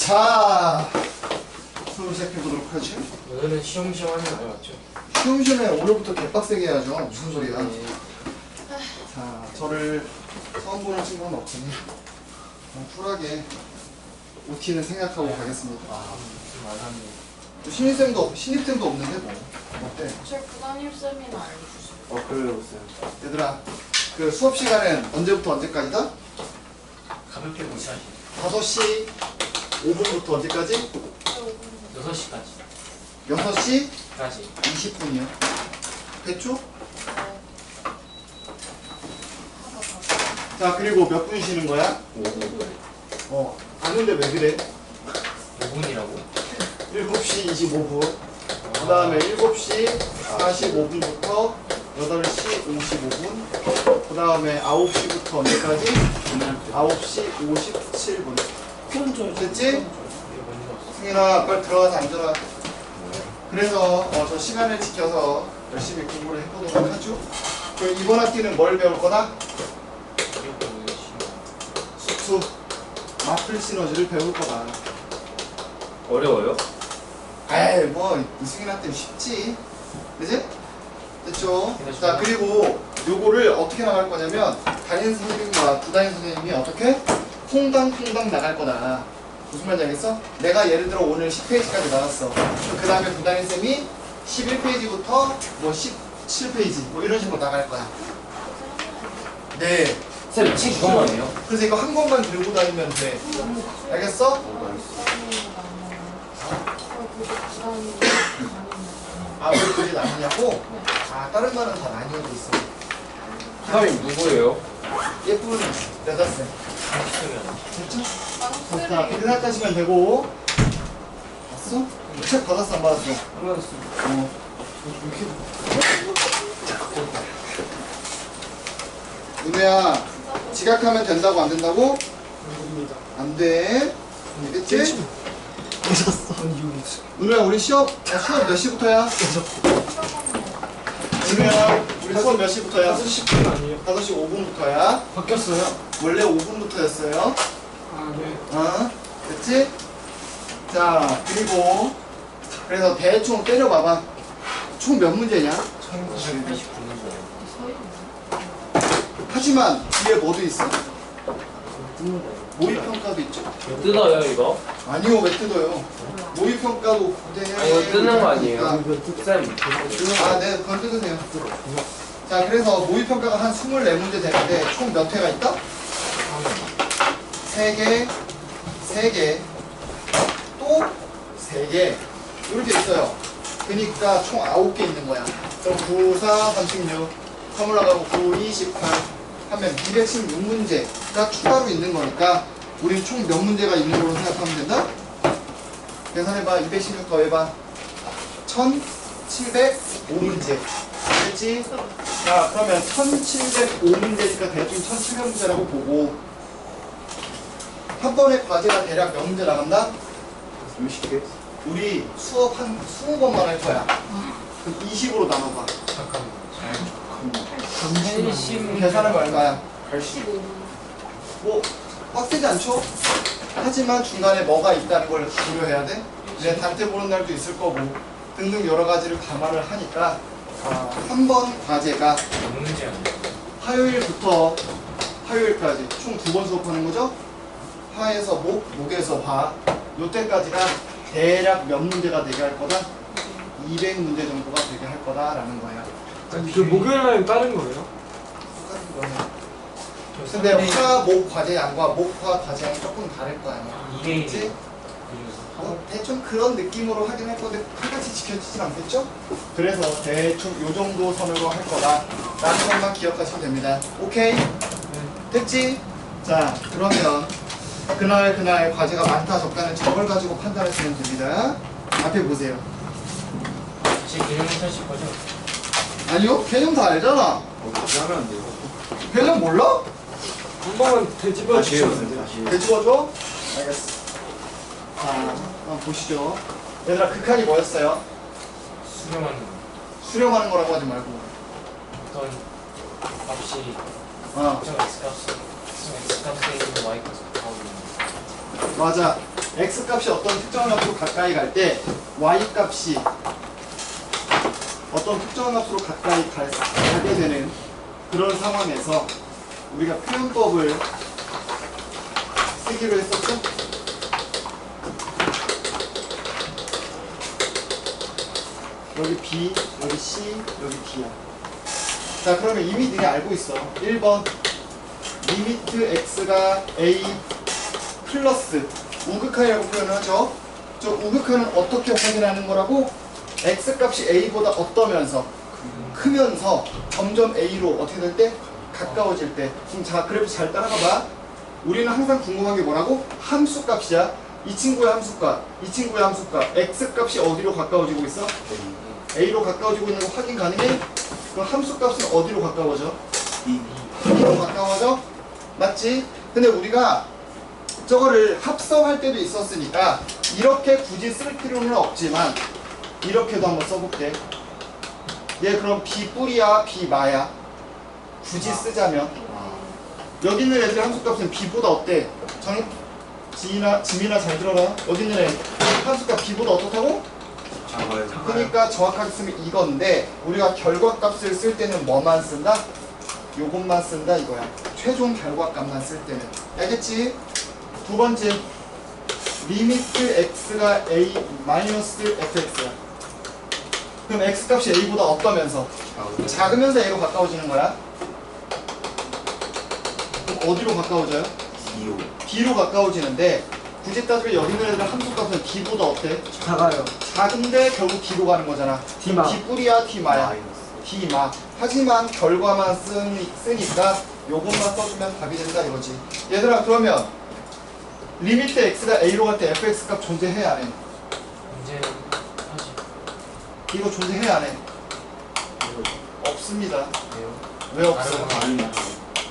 자, 수업 시작해보도록 하죠. 오늘은 시험시험 하는 날 맞죠? 시험시험에 오늘부터 개빡세게 해야죠. 무슨 소리야. 자, 저를 처음 보는 친구는 없으니 쿨하게 OT는 생각하고 가겠습니다. 무슨 말하는 신입생도 없는데 뭐 어때? 제 부담임쌤이나 알려주세요. 그래요. 얘들아, 그 수업 시간은 언제부터 언제까지다? 가볍게 무시하시 5시 5분부터 언제까지? 6시까지 6시 까지 20분이요. 됐죠? 자, 그리고 몇 분 쉬는 거야? 5분 아는데 왜 그래? 5분이라고? 7시 25분. 그 다음에 7시 45분부터 8시 55분. 그 다음에 9시부터 언제까지? 9시 57분. 됐지? 승인아, 빨리 들어가서 앉아라. 그래서 저 시간을 지켜서 열심히 공부를 해보도록 하죠. 그럼 이번 학기는 뭘 배울 거다? 수투, 마플 시너지를 배울 거다. 어려워요? 에이, 뭐 이승인한테 쉽지. 그지? 됐죠? 자, 그리고 요거를 어떻게 나갈 거냐면 담임 선생님과 부담임 선생님이 어떻게? 퐁당퐁당 나갈 거다. 무슨 말인지 알겠어? 내가 예를 들어 오늘 10페이지까지 나갔어. 그 다음에 부담임 쌤이 11페이지부터 뭐 17페이지 뭐 이런 식으로 나갈 거야. 네. 쌤, 책 이것만이에요? 그래서 이거 한 권만 들고 다니면 돼. 알겠어? 아, 왜 그게 나뉘냐고? 아, 다른 말은 다 나뉘어져 있어. 사장님 누구예요? 예쁜 여자쌤. 됐죠? 자, 그렇게 생각하시면 되고. 봤어? 책 받았어, 안 받았어? 안 받았어요. 은혜야, 지각하면 된다고 안 된다고? 안 돼. 알겠지? 은혜야, 우리 수업 몇 시부터야? 은혜야, 우리 수업 몇 시부터야? 5시 10분 아니에요? 5시 5분부터야. 바뀌었어요? 원래 5분부터였어요. 아, 네. 됐지? 자, 그리고 그래서 대충 때려봐봐. 총 몇 문제냐? 1989년 하지만 뒤에 뭐도 있어? 모의평가도 있죠? 뜯어요 이거? 아니요, 왜 뜯어요? 모의평가도 고대. 아 이거 뜯는 거 아니에요? 쌤 아, 네, 그건 뜯으세요. 자, 그래서 모의평가가 한 24문제 되는데 총 몇 회가 있다? 3개, 3개, 또 3개. 이렇게 있어요. 그러니까 총 9개 있는 거야. 그럼 9, 4, 36, 3 올라가고 9, 28 하면 216문제가 추가로 있는 거니까 우린 총 몇 문제가 있는 걸로 생각하면 된다? 계산해봐. 216 더해봐. 1705문제. 됐지? 자, 그러면 1705문제니까 대충 1700문제라고 보고 한 번에 과제가 대략 몇 문제 나간다? 60개? 우리 수업 한 20번만 할 거야. 그럼 20으로 나눠봐. 계산하면 얼마야? 15분. 뭐 빡세지 않죠? 하지만 중간에 뭐가 있다는 걸 고려해야 돼. 이제 단테 보는 날도 있을 거고 등등 여러 가지를 감안을 하니까 한 번 과제가 문제 아니에요? 화요일부터 화요일까지 총 2번 수업하는 거죠? 화에서 목, 목에서 화 요때까지가 대략 몇 문제가 되게 할 거다? 200문제 정도가 되게 할 거다라는 거야. 아니, 그 목요일날은 다른 거예요? 똑같은 거네. 근데 화, 목 과제양과 목, 화 과제양이 조금 다를 거 아니야. 그치? 대충 그런 느낌으로 하긴 할 건데 끝까지 지켜지진 않겠죠? 그래서 대충 요 정도 선으로 할 거다 라는 것만 기억하시면 됩니다. 오케이? 됐지? 자, 그러면 그날 과제가 많다 적다는 저걸 가지고 판단하시면 됩니다. 앞에 보세요. 제 개념 못하실 거죠? 아니요? 개념 다 알잖아. 어떻게 하면 안 돼요? 개념 몰라? 한 번만 되짚어 주시면 돼요. 되짚어줘? 알겠어. 자, 한번 보시죠. 얘들아, 극한이 뭐였어요? 수렴하는 거. 수렴하는 거라고 하지 말고. 어떤 값이 어, 특정 X값에 있는 Y값을 가하고 있는 맞아. x값이 어떤 특정한 값으로 가까이 갈 때 y값이 어떤 특정한 값으로 가까이 가게 되는 그런 상황에서 우리가 표현법을 쓰기로 했었죠? 여기 B, 여기 C, 여기 D야. 자, 그러면 이미 니네 알고 있어. 1번 리미트 x가 a 플러스 우극한이라고 표현을 하죠. 저 우극한은 어떻게 확인하는 거라고? x값이 a보다 어떠면서 크면서 점점 a로 어떻게 될 때? 가까워질 때. 그럼 자, 그래프 잘 따라가 봐. 우리는 항상 궁금한 게 뭐라고? 함수값이야. 이 친구의 함수값, 이 친구의 함수값. x값이 어디로 가까워지고 있어? a로 가까워지고 있는 거 확인 가능해? 그럼 함수값은 어디로 가까워져? B로 가까워져? 맞지? 근데 우리가 저거를 합성할 때도 있었으니까 이렇게 굳이 쓸 필요는 없지만 이렇게도 한번 써볼게. 얘 그럼 B 뿌리야, B 마야? 굳이 쓰자면 여기 있는 애들의 함수값은 B보다 어때? 지민아 잘 들어라. 여기 있는 애 함수값 B보다 어떻다고? 작아요. 그러니까 정확하게 쓰면 이건데 우리가 결과값을 쓸 때는 뭐만 쓴다? 요것만 쓴다 이거야. 최종 결과값만 쓸 때는. 알겠지? 두 번째 리미트 x가 a 마이너스 fx야. 그럼 x값이 a보다 어떠면서? 작으면서 a로 가까워지는 거야. 그럼 어디로 가까워져요? B로 가까워지는데 굳이 따지면 여기 있는 애들은 함수값은 D보다 어때? 작아요. 작은데 결국 D로 가는 거잖아. D마. D 뿌리야, D 마야? D마. 하지만 결과만 쓰니까 요것만 써주면 답이 된다 이거지. 얘들아 그러면 리미트 x가 a로 갈 때 fx 값 존재해 안 해? 문제는 하지. 이거 존재해 안 해? 없습니다. 왜요? 왜 없어? 다른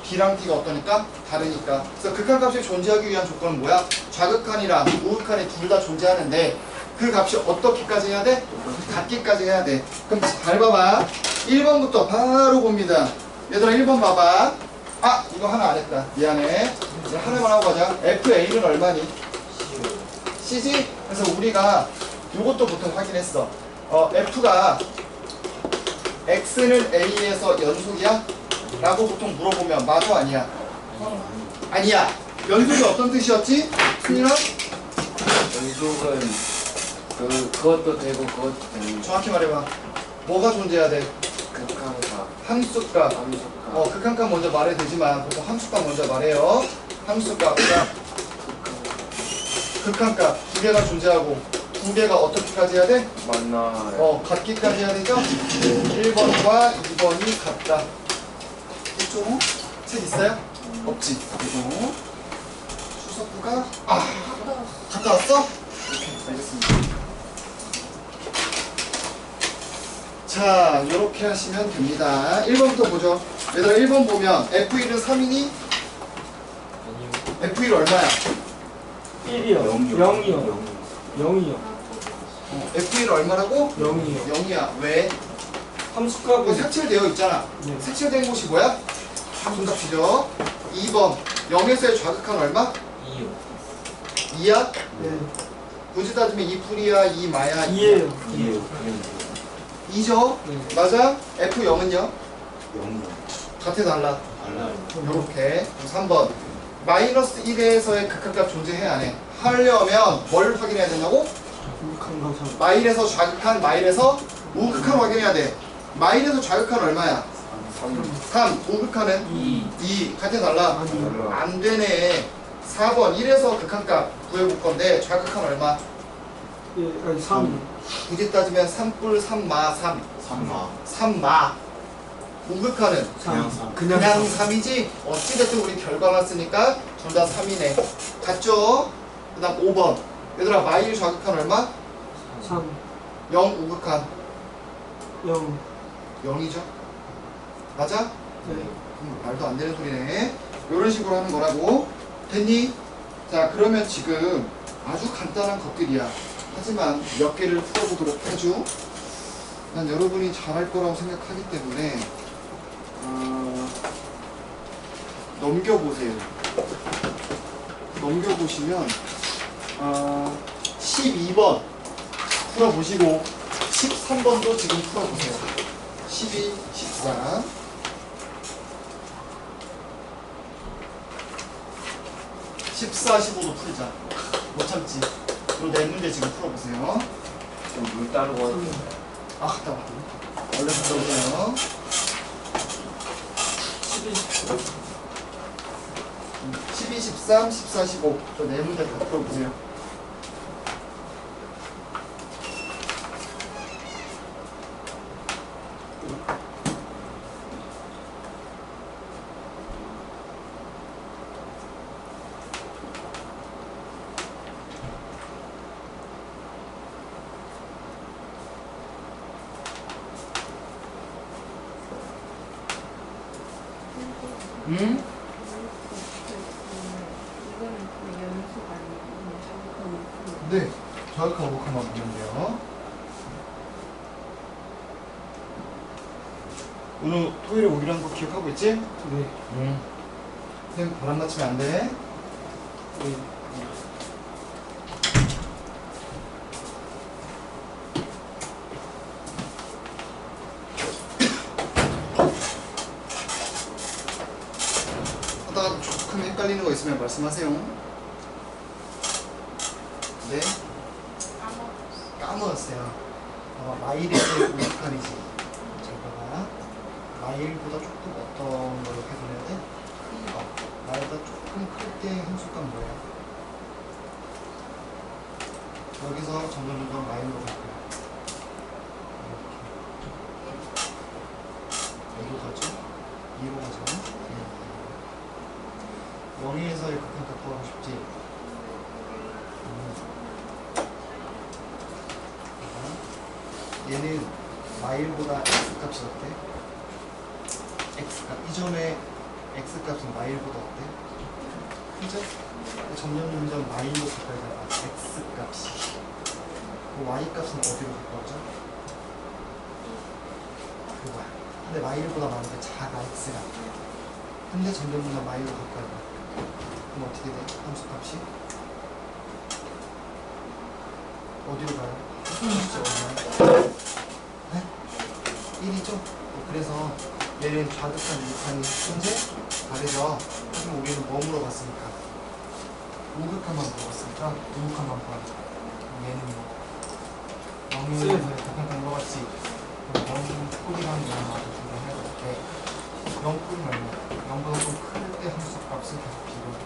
B랑 D가 어떠니까? 다르니까. 그래서 극한값이 존재하기 위한 조건은 뭐야? 좌극한이랑 우극한이 둘 다 존재하는데 그 값이 어떻게까지 해야 돼? 같기까지 해야 돼. 그럼 잘 봐봐. 1번부터 바로 봅니다. 얘들아 1번 봐봐. 아 이거 하나 안 했다. 미안해. 이제 하나만 하고 가자. FA는 얼마니? C지? 그래서 우리가 이것도 보통 확인했어. F가 X는 A에서 연속이야? 라고 보통 물어보면 맞아 아니야? 아니야. 연속이 어떤 뜻이었지? 승민아? 연속은 그것도 되고 그것도 되는 정확히 말해봐. 뭐가 존재해야 돼? 극한값, 함수값. 함수값, 극한값 먼저 말해야 되지만 보통 함수값 먼저 말해요. 함수값과 극한값 두 개가 존재하고 두 개가 어떻게까지 해야 돼? 만나요. 같기까지 해야 되죠? 1번과 2번이 같다. 있죠? 책 있어요? 없지? 그리고 수석부가 갔다 왔어? 오케이, 알겠습니다. 자, 이렇게 하시면 됩니다. 1번부터 보죠. 얘들아 1번 보면 F1은 3이니? 아니요. F1 얼마야? 1이요. 0이요. 0이요. F1 얼마라고? 0이요. 0이야. 왜? 이거 함수값은 색칠되어 있잖아. 네. 색칠된 곳이 뭐야? 함수값이죠. 2번 0에서의 좌극한 얼마? 2요. 2야? 네. 굳이 따지면 2풀이야 2마야 2예요. 2죠? 네. 맞아? F0은요? 0이요. 같아 달라? 달라요. 요렇게 3번 마이너스 1에서의 극한값 존재해 안 해? 하려면 뭘 확인해야 되냐고? 우극한 거 마일에서 좌극한 마일에서 우극한 확인해야 돼. 마일에서 좌극한 얼마야? 3 우극한은? 2 같아 달라? 아니요. 안 되네. 4번 1에서 극한값 구해볼 건데 좌극한 얼마? 예, 아니 3. 굳이 따지면 3뿔 3마 3 3마. 3마 우극한은? 그냥 3. 그냥 그냥 3이지? 어찌됐든 우리 결과만 쓰니까 둘 다 3이네. 같죠? 그 다음 5번 얘들아 마일 좌극한 얼마? 3. 0 우극한 0. 0이죠? 맞아? 네. 말도 안 되는 소리네. 이런 식으로 하는 거라고. 됐니? 자 그러면 지금 아주 간단한 것들이야. 하지만 몇 개를 풀어보도록 하죠. 난 여러분이 잘할 거라고 생각하기 때문에 넘겨보세요. 넘겨보시면 12번 풀어보시고 13번도 지금 풀어보세요. 12, 14 14, 15도 풀자. 못 참지. 요 네 문제 지금 풀어보세요. 좀물 따르고 하지. 아, 갔다 와. 얼른 갔다 오세요. 12, 13, 14, 15. 저 네 문제 다 풀어보세요. 이거는 그 연습 아니고 그냥 네, 자극하고 목하만 보면 돼요. 오늘 토요일에 오기로 한 거 기억하고 있지? 네. 선생님 바람 맞추면 안 돼. 네. 하다가 조금 헷갈리는 거 있으면 말씀하세요. 네, 까먹었어요. 아마 마일에 제일 오락관이지. 잘 봐봐. 마일보다 조금 어떤 걸로 해드려야 돼? 큰 거. 마일보다 조금 클 때 함수값 뭐예요? 여기서 점점 마일로 갈 거야. 이렇게. 2로 가죠? 2로 가죠? 0에서의 극한 갖고 가고 싶지? 얘는 마일보다 x값이 어때? x값 이점의 x값은 마일보다 어때? 그죠? 점점 마일로 가까이 가다 x값이 그 y값은 어디로 가까워져? 그거야. 근데 마일보다 많은 게 작아 x가. 근데 점점 마일로 가까이 가. 그럼 어떻게 돼? 함수값이 어디로 가요? 어디로? 네? 1이죠? 그래서 얘는 좌극한 우극한이 현재 다르죠? 그럼 우리는 뭐 물어봤습니까? 우극한만 물어봤으니까 우극한만 봐야 얘는 0에서의 극한 물어봤지. 그럼 0뿔이랑 0 마저 해볼게. 0뿔은 얼마? 0보다 좀 클 때 함수값을 계속 비교해.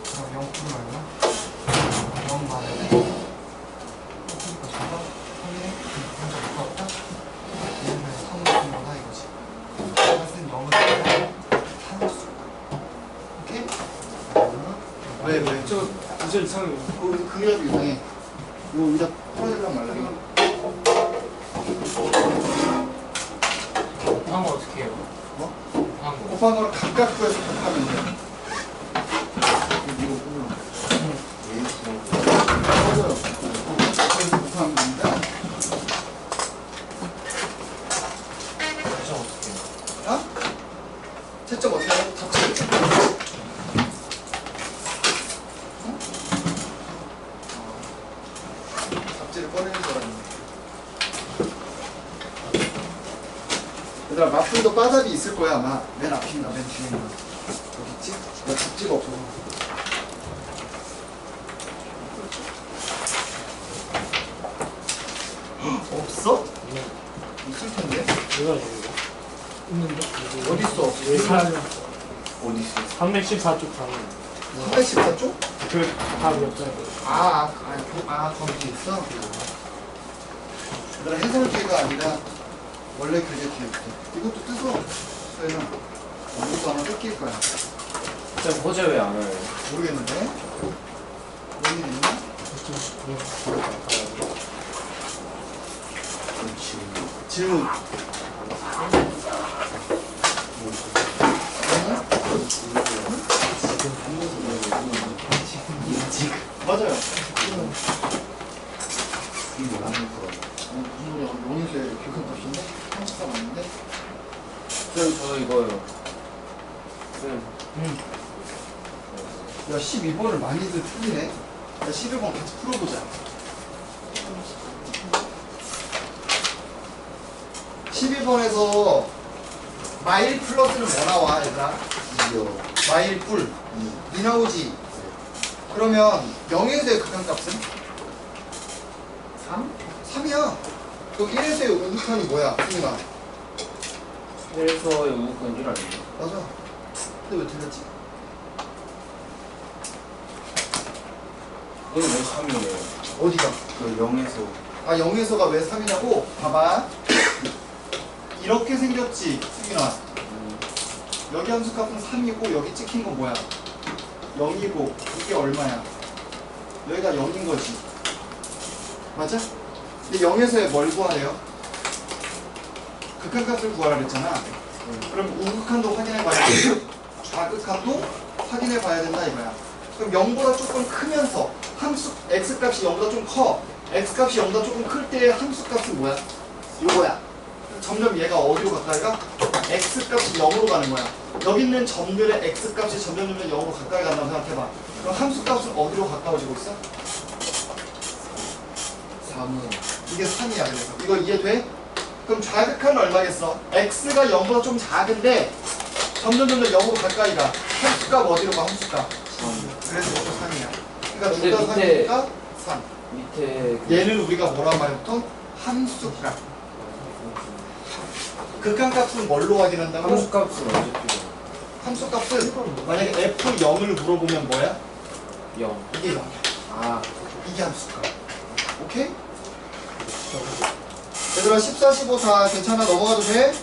그럼 0뿔은 얼마? 0 마를 그러니까 저거 3에 함수가 없다? 얘는 그냥 3을 거다 이거지. 사실은 0을 함수. 오케이? 왜? 저 이제 이상해요. 그 의자도 이상해. 이거 의자 풀어주려면 말라. 곱한 거 어떻게 해요? 뭐? 곱한 거. 곱한 거를 각각 구해서 곱하면 돼. 이거 보면 맞아요. 그래서 곱하면 됩니다. 대충 어떻게 해요? 어? 채점 어떻게 하고 잡지? 잡지를 꺼내는 줄 알았는데. 얘들아, 마플도 바잡이 있을 거야, 아마. 맨 앞인가, 맨 뒤인가. 여기 있지? 나 잡지가 없어서. 없어? 있을 텐데. 내가 이거 있는데 어딨어? 왜 사람 어디 있어? 314쪽 가면 314쪽? 그 답이 없잖아. 거기 있어? 얘들아, 해설지가 아니라 원래 교재 뒤에 있대. 이것도 뜯어. 저희는 이것도 아마 뜯길 거야. 쌤 호재 왜 안 와요? 모르겠는데? 뭔 일 있나? 질문. 맞아요. 이거 뭐 하는 거? 무슨 소리야? 용인수에 교권 값인데? 34 맞는데? 쌤, 저 이거요. 쌤. 야, 12번을 많이들 틀리네. 자, 11번 같이 풀어보자. 11번에서 마일 플러스는 뭐 나와 얘들아? 2요. 마일 뿔. 이 나오지? 그러면 0에서의 극한값은? 3? 3이야. 그럼 1에서의 우극한이 뭐야? 승민아. 1에서의 우극한 1 아니에요? 맞아. 근데 왜 틀렸지? 얘는 왜 3이에요? 어디가? 그 0에서. 아 0에서가 왜 3이냐고? 봐봐. 이렇게 생겼지 승민아. 여기 함수값은 3이고 여기 찍힌 건 뭐야? 0이고 이게 얼마야? 여기가 0인 거지. 맞아? 근데 0에서의 뭘 구하래요? 극한값을 구하라 그랬잖아. 그럼 우극한도 확인해 봐야 돼. 좌극한도 확인해 봐야 된다 이거야. 그럼 0보다 조금 크면서 함수 x값이 0보다 좀 커. x값이 0보다 조금 클 때의 함수값은 뭐야? 요거야. 점점 얘가 어디로 가까이 가? x값이 0으로 가는 거야. 여기 있는 점들의 x값이 점점 0으로 가까이 간다고 생각해봐. 그럼 함수값은 어디로 가까워지고 있어? 3은. 이게 3이야. 그래서 이거 이해돼? 그럼 좌극한은 얼마겠어? x가 0보다 좀 작은데 점점 0으로 가까이 가. 함수값 어디로 가? 함수값. 3. 그래서 이것도 3이야. 그러니까 근데 둘 다 밑에- 3이니까 3. 밑에. 얘는 우리가 뭐라고 말했던? 함수값. 극한값은 뭘로 확인한다고? 함수값은 언제 필요해요? 함수값은 만약에 f0을 물어보면 뭐야? 0. 이게 0이야. 아. 이게 함수값. 오케이? 얘들아 14, 15, 4 괜찮아? 넘어가도 돼?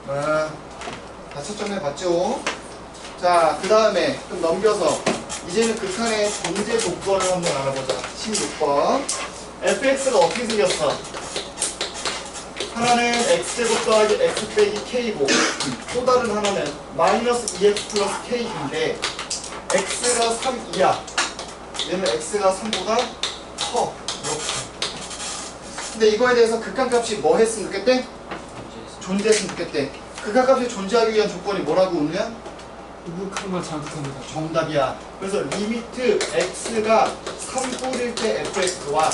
다 채점해 봤죠? 자, 그 다음에 좀 넘겨서 이제는 극한의 존재 조건을 한번 알아보자. 16번. fx가 어떻게 생겼어? 하나는 x제곱 더하기 x 빼기 k고 또 다른 하나는 마이너스 2x 플러스 k인데 x가 3이야. 얘는 x가 3보다 커. 이렇게. 근데 이거에 대해서 극한값이 뭐 했으면 좋겠대? 존재했으면 좋겠대. 극한값이 존재하기 위한 조건이 뭐라고 우느냐? 우극한과 자극한과 다 정답이야. 그래서 리미트 x가 3뿔일 때 fx와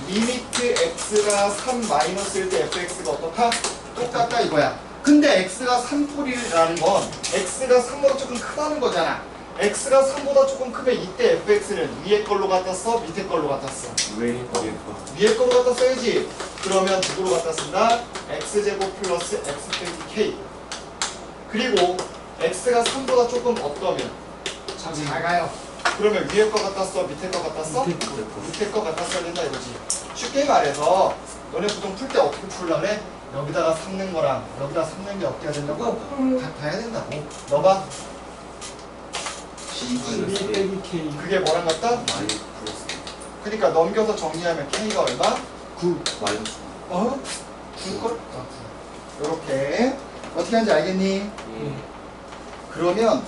리미트 x가 3 마이너스일 때 fx가 어떻다? 똑같다 이거야. 근데 x가 3뿔이라는 건 x가 3보다 조금 크다는 거잖아. x가 3보다 조금 크면 이때 fx는 위에 걸로 갖다 써? 밑에 걸로 갖다 써? 왜 거기에 거? 위에 걸로 갖다 써야지. 그러면 누구로 갖다 쓴다? x제곱 플러스 x 빼기 k. 그리고 x가 3보다 조금 어떠면? 작아요. 그러면 위에 거 갖다 써? 밑에 거 갖다 써? 밑에 거 갖다 써야 된다 이거지. 쉽게 말해서 너네 보통 풀 때 어떻게 풀려고 해? 여기다가 3는 거랑 여기다 3는 게 어떻게 해야 된다고? 같아야 된다고. 넣어봐. 12 빼기 K 그게 뭐랑 같다? 많이 플러스. 그러니까 넘겨서 정리하면 k가 얼마? 9 마이너스. 어? 줄걸? 요렇게 어떻게 하는지 알겠니? 그러면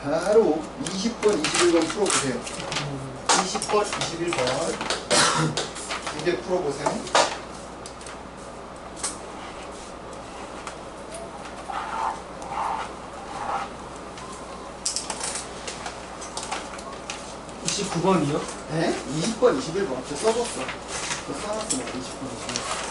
바로 20번, 21번 풀어보세요. 20번, 21번 이제 풀어보세요. 혹시 9번이요? 네? 20번, 21번 저 써줬어. 저 써놨어. 20번, 21번.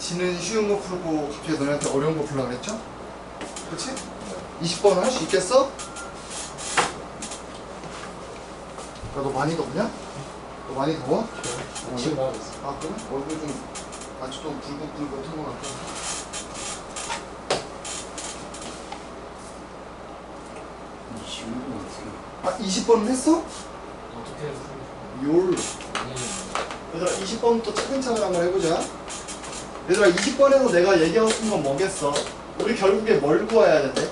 지는 쉬운 거 풀고 갑자기 너네한테 어려운 거 풀라 그랬죠? 그렇지? 20번은 할 수 있겠어? 야, 너 많이 덥냐? 너 많이 더워? 지금 나가고 있어. 아 그래? 얼굴 좀 아주 좀 붉은붉은한 것 같아. 이 시간은 어떻게? 아 20번은 했어? 어떻게 해서 열. 아니 얘들아 20번부터 차근차근 한번 해보자. 얘들아 20번에서 내가 얘기하고 싶은 건 뭐겠어? 우리 결국에 뭘 구해야 된대?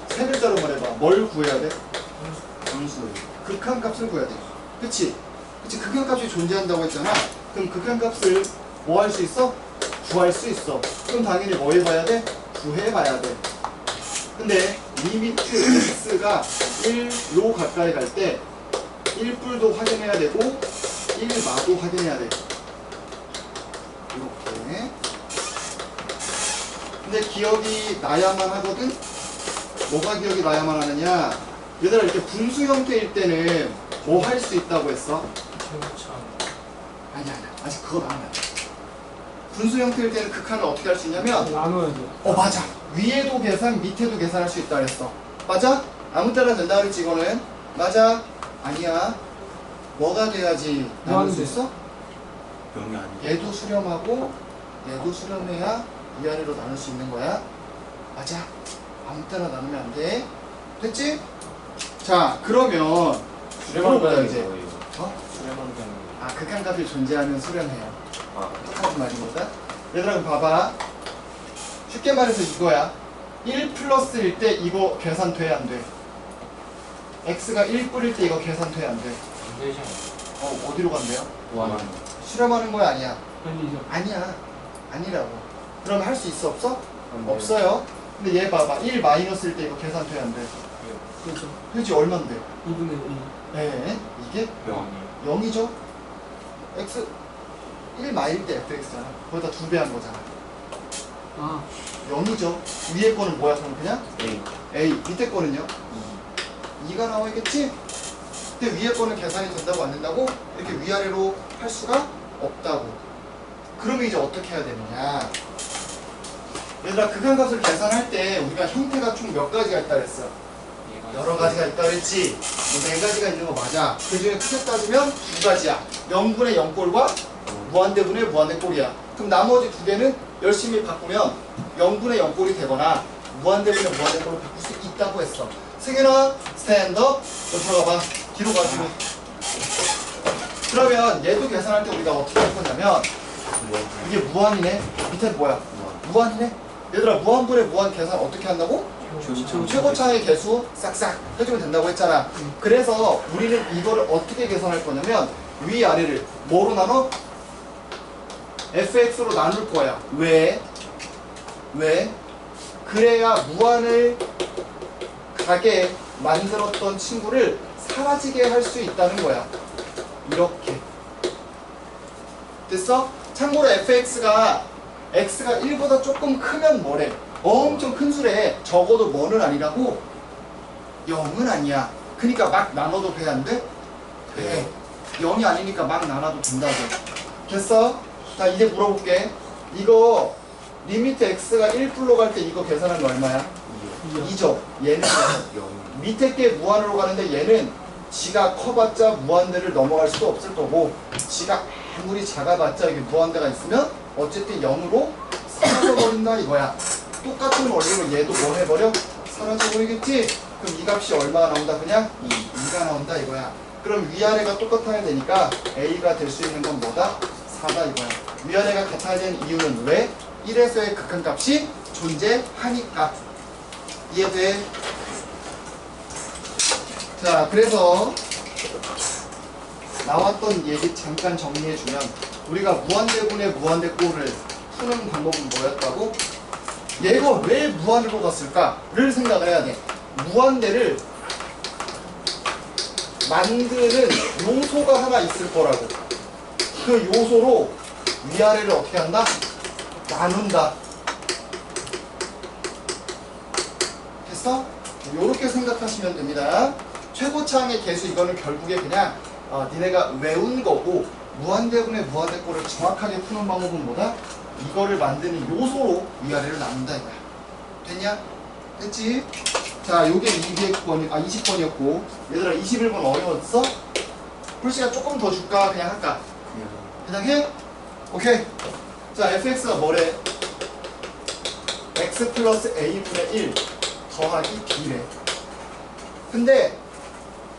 세 글자로 말해봐. 뭘 구해야 돼? 함수. 극한값을 구해야 돼. 그치? 그치? 극한값이 존재한다고 했잖아. 그럼 극한값을 뭐 할 수 있어? 구할 수 있어. 그럼 당연히 뭐 해봐야 돼? 구해봐야 돼. 근데 리미트 x가 1로 가까이 갈 때 1뿔도 확인해야 되고 1마도 확인해야 돼. 이렇게. 근데 기억이 나야만 하거든? 뭐가 기억이 나야만 하느냐? 얘들아 이렇게 분수 형태일 때는 뭐 할 수 있다고 했어? 최고참 아니야 아직 그건 안 해. 분수 형태일 때는 극한을 어떻게 할 수 있냐면 나눠야 돼. 맞아. 위에도 계산 밑에도 계산할 수 있다 그랬어. 맞아? 아무 때나 된다 그랬지 이거는. 맞아? 아니야. 뭐가 돼야지 나눌 수 있어? 0이 아니고. 얘도 수렴하고 얘도 수렴해야 위아래로 나눌 수 있는 거야. 맞아. 아무 때나 나누면 안 돼. 됐지? 자 그러면 물어보자 이제. 거예요. 어? 수렴하는 게 아 극한값이 존재하면 수렴해요. 아, 똑같은 말입니다. 얘들아 그럼 봐봐. 쉽게 말해서 이거야. 1 플러스일 때 이거 계산돼 안 돼? x가 1뿔일 때 이거 계산돼 안 돼? 안 되잖아. 어디로 간대요? 무한. 수렴하는 거야 아니야? 아니죠. 아니야. 아니라고. 그럼 할 수 있어 없어? 안 돼요. 없어요. 근데 얘 봐봐. 1 마이너스일 때 이거 계산돼 안 돼? 그렇죠. 그렇지 얼만데? 2분의 1. 네. 이게 0. 0이죠? x 1 마일 때 fx잖아. 거기다 2배 한 거잖아. 아, 0이죠. 위에 거는 뭐야 그럼 그냥? A. A. 밑에 거는요? 2가 나와야겠지? 근데 위에 거는 계산이 된다고 안 된다고? 이렇게 위아래로 할 수가 없다고. 그러면 이제 어떻게 해야 되느냐? 얘들아 극한값을 계산할 때 우리가 형태가 총 몇 가지가 있다 그랬어? 여러 가지가 있다 그랬지? 뭐 4가지가 있는 거 맞아. 그 중에 크게 따지면 2가지야. 0분의 0꼴과 무한대분의 무한대꼴이야. 그럼 나머지 2개는 열심히 바꾸면 0분의 0꼴이 되거나 무한대분의 무한대꼴로 바꿀 수 있다고 했어. 승현아 스탠드업. 너 들어가봐. 뒤로 가 뒤로. 그러면 얘도 계산할 때 우리가 어떻게 할 거냐면 이게 무한이네. 밑에 뭐야? 무한이네. 얘들아 무한분의 무한 계산 어떻게 한다고? 최고차의 개수 싹싹 해주면 된다고 했잖아. 그래서 우리는 이거를 어떻게 계산할 거냐면 위아래를 뭐로 나눠? fx로 나눌 거야. 왜? 왜? 그래야 무한을 가게 만들었던 친구를 사라지게 할 수 있다는 거야. 이렇게. 됐어? 참고로 fx가 x가 1보다 조금 크면 뭐래? 엄청 큰 수래. 적어도 뭐는 아니라고? 0은 아니야. 그러니까 막 나눠도 돼 안 돼? 돼. 0이 아니니까 막 나눠도 된다고. 됐어? 자 이제 물어볼게. 이거 리미트 x가 1불로 갈 때 이거 계산하면 얼마야? 2죠. 얘는 0. 밑에 게 무한으로 가는데 얘는 지가 커봤자 무한대를 넘어갈 수도 없을 거고 지가 아무리 작아봤자 이게 무한대가 있으면 어쨌든 0으로 사라져버린다 이거야. 똑같은 원리로 얘도 뭐 해버려? 사라져버리겠지? 그럼 이 값이 얼마가 나온다 그냥? 2가 나온다 이거야. 그럼 위아래가 똑같아야 되니까 A가 될 수 있는 건 뭐다? 4다 이거야. 위아래가 같아야 되는 이유는 왜? 1에서의 극한값이 존재하니까. 이해돼? 자 그래서 나왔던 얘기 잠깐 정리해주면 우리가 무한대분의 무한대꼴을 푸는 방법은 뭐였다고? 얘가 왜 무한으로 갔을까를 생각을 해야 돼. 무한대를 만드는 요소가 하나 있을 거라고. 그 요소로 위아래를 어떻게 한다? 나눈다. 됐어? 요렇게 생각하시면 됩니다. 최고차항의 개수 이거는 결국에 그냥 니네가 외운 거고 무한대분의 무한대꼴을 정확하게 푸는 방법은 뭐다? 이거를 만드는 요소로 위아래를 나눈다 이거야. 됐냐? 됐지? 자, 요게 20번이었고 얘들아 21번 어려웠어? 풀시간 조금 더 줄까? 그냥 할까? 그냥 해? 오케이. 자, fx가 뭐래? x 플러스 a분의 1 더하기 b래. 근데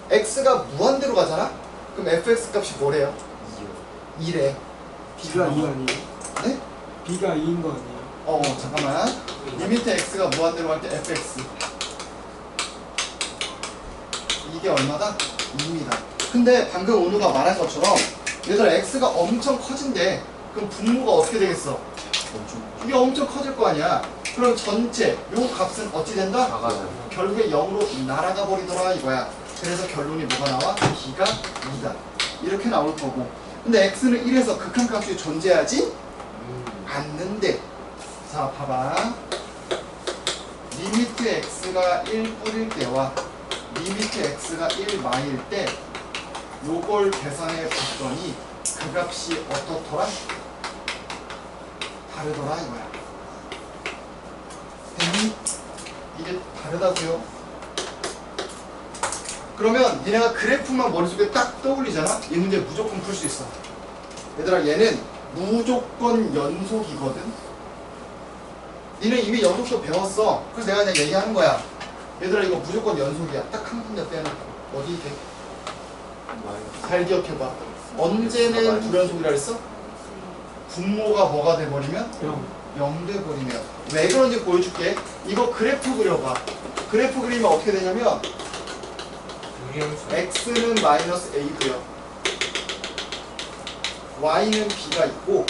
x가 무한대로 가잖아? 그럼 fx 값이 뭐래요? 2래. B가 2 아니에요? 네? B가 2인 거 아니에요? 잠깐만. 리미트 x가 무한대로 갈 때 fx 이게 얼마다? 2입니다. 근데 방금 은우가 말한 것처럼 얘들아 x가 엄청 커진대. 그럼 분모가 어떻게 되겠어? 이게 엄청 커질 거 아니야. 그럼 전체 요 값은 어찌 된다? 작아져요. 결국에 0으로 날아가 버리더라 이거야. 그래서 결론이 뭐가 나와? b가 2다. 이렇게 나올 거고. 근데 x는 1에서 극한값이 존재하지 않는데. 자, 봐봐. 리미트 x가 1 뿌릴 때와 리미트 x가 1 마일 때 요걸 계산해 봤더니 그 값이 어떻더라? 다르더라 이거야. 됐니? 이게 다르다고요. 그러면 니네가 그래프만 머릿속에 딱 떠올리잖아? 이 문제 무조건 풀 수 있어. 얘들아, 얘는 무조건 연속이거든? 니네 이미 연속도 배웠어. 그래서 내가 그냥 얘기하는 거야. 얘들아, 이거 무조건 연속이야. 딱 한 군데 빼놓고. 어디 이게? 잘 기억해봐. 언제는 불연속이라 그랬어? 분모가 뭐가 돼버리면? 0 돼버리면. 왜 그런지 보여줄게. 이거 그래프 그려봐. 그래프 그리면 어떻게 되냐면 x는 마이너스 a고요. y는 b가 있고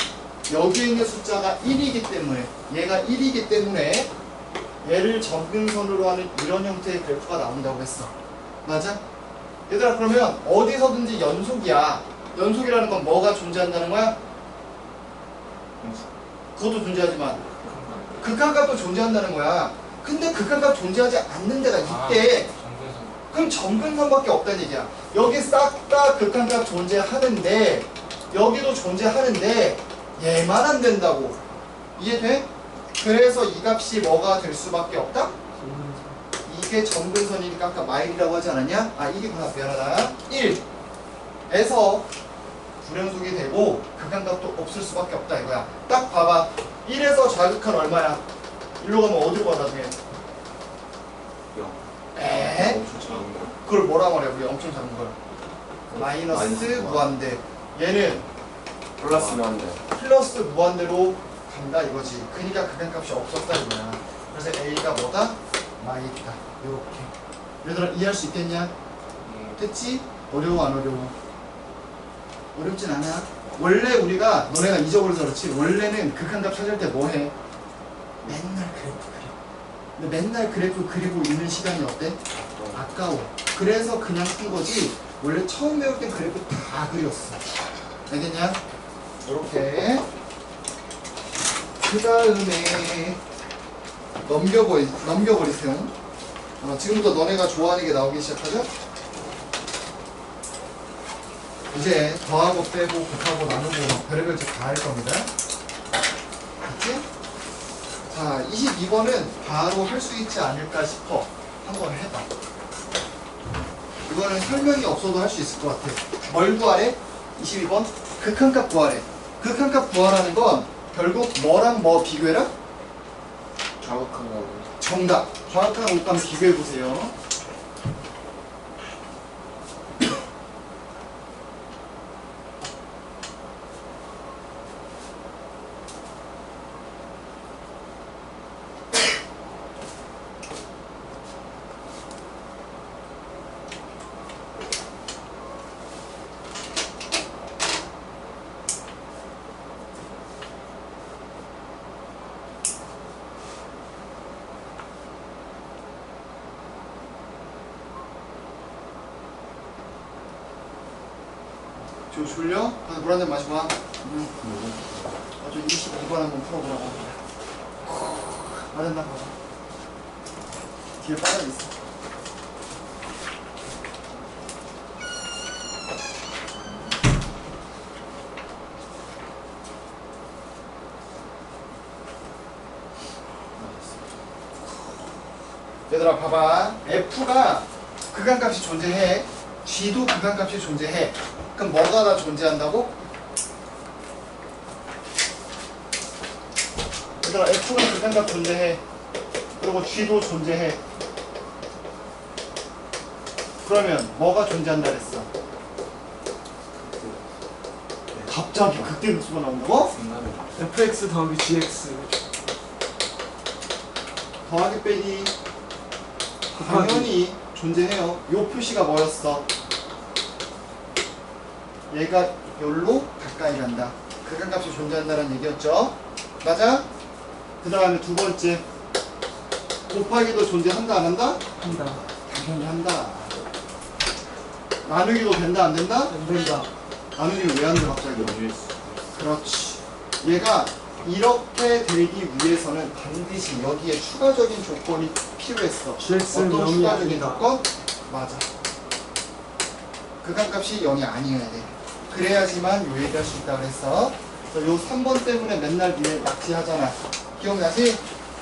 여기에 있는 숫자가 1이기 때문에 얘가 1이기 때문에 얘를 점근선으로 하는 이런 형태의 그래프가 나온다고 했어. 맞아? 얘들아, 그러면 어디서든지 연속이야. 연속이라는 건 뭐가 존재한다는 거야? 그것도 존재하지만 극한값도 존재한다는 거야. 근데 극한값 존재하지 않는 데가 있대. 그럼 점근선밖에 없다는 얘기야. 여기 싹 다 극한값 존재하는데 여기도 존재하는데 얘만 안 된다고. 이해돼? 그래서 이 값이 뭐가 될 수밖에 없다? 이게 점근선이니까 아까 마일이라고 하지 않았냐? 아, 1이구나. 미안하다. 1에서 불연속이 되고 극한값도 없을 수밖에 없다 이거야. 딱 봐봐. 1에서 좌극한 얼마야? 일로 가면 어디로 가 나중에? 0. 에? 엄청 작은 거. 그걸 뭐라 말해? 우리 엄청 작은 걸. 마이너스 무한대. 얘는 플러스 무한대. 플러스 무한대로 간다 이거지. 그러니까 극한값이 없었다 이거야. 그래서 A가 뭐다? 마이다. 요렇게. 얘들아, 이해할 수 있겠냐? 됐지? 어려워 안 어려워? 어렵진 않아. 원래 우리가 너네가 잊어버려서 그렇지 원래는 극한값 찾을 때 뭐 해? 맨날 그래프 그려. 근데 맨날 그래프 그리고 있는 시간이 어때? 아까워. 그래서 그냥 쓴 거지 원래 처음 배울 땐 그래프 다 그렸어. 알겠냐? 이렇게. 그 다음에 넘겨버리세요. 지금부터 너네가 좋아하는 게 나오기 시작하죠? 이제 더하고 빼고 곱하고 나누고 별의별 짓 다 할 겁니다. 됐지? 자, 22번은 바로 할 수 있지 않을까 싶어. 한번 해봐. 이거는 설명이 없어도 할 수 있을 것 같아. 뭘 구하래? 22번? 극한값 구하래. 극한값 구하라는 건 결국 뭐랑 뭐 비교해라? 좌극한 거. 정답. 정확한 옷감 비교해보세요. 저 졸려? 가서 물 한 잔 마시고 와. 저 22번 한번 풀어보라고. 맞았나 봐봐. 뒤에 빠져있어. 얘들아 봐봐. F가 극한값이 존재해. G도 극한값이 존재해. 그럼 뭐가 다 존재한다고? 얘들아 F가 극한값 존재해. 그리고 G도 존재해. 그러면 뭐가 존재한다 그랬어? 갑자기 극대극수가 나온다고? 생각이 fx 더하기 gx 더하기 빼기 당연히 존재해요. 요 표시가 뭐였어? 얘가 여기로 가까이 간다. 극한값이 존재한다는 얘기였죠. 맞아? 그 다음에 두 번째 곱하기도 존재한다 안 한다? 한다. 당연히 한다. 나누기도 된다 안 된다? 안 된다. 나누기를 왜 한다 갑자기? 여주했어. 그렇지. 얘가 이렇게 되기 위해서는 반드시 여기에 추가적인 조건이 필요했어. gx는 어떤 0이 추가적인 아니다. 조건? 맞아. 극한값이 0이 아니어야 돼. 그래야지만 요 얘기할 수 있다고 그랬어. 그래서 요 3번 때문에 맨날 니네 납치하잖아. 기억나지?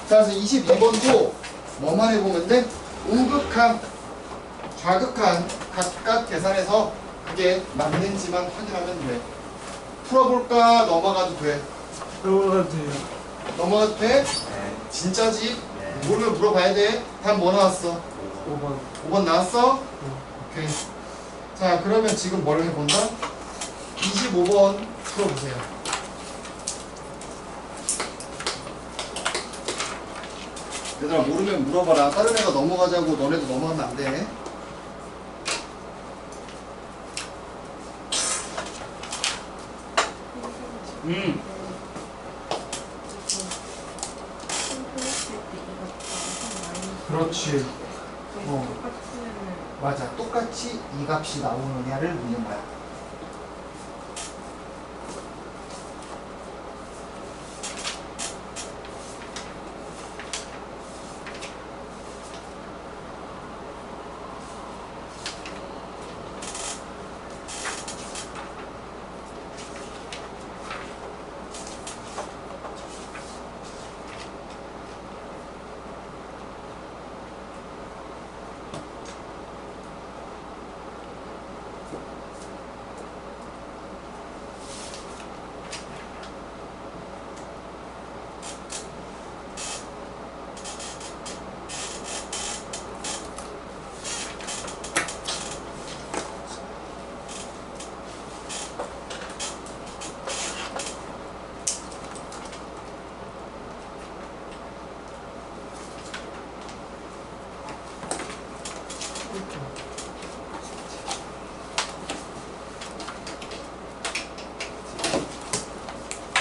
자, 그래서 22번도 뭐만 해보면 돼? 우극한, 좌극한 각각 계산해서 그게 맞는지만 확인하면 돼. 풀어볼까? 넘어가도 돼. 넘어가도 돼요. 넘어가도 돼? 네. 진짜지? 네. 모르면 물어봐야 돼. 답 뭐 나왔어? 5번. 5번 나왔어? 오케이. 자, 그러면 지금 뭘 해본다? 25번 풀어보세요. 얘들아, 모르면 물어봐라. 다른 애가 넘어가자고 너네도 넘어가면 안 돼. 그렇지. 맞아. 똑같이 이 값이 나오느냐를 묻는 거야.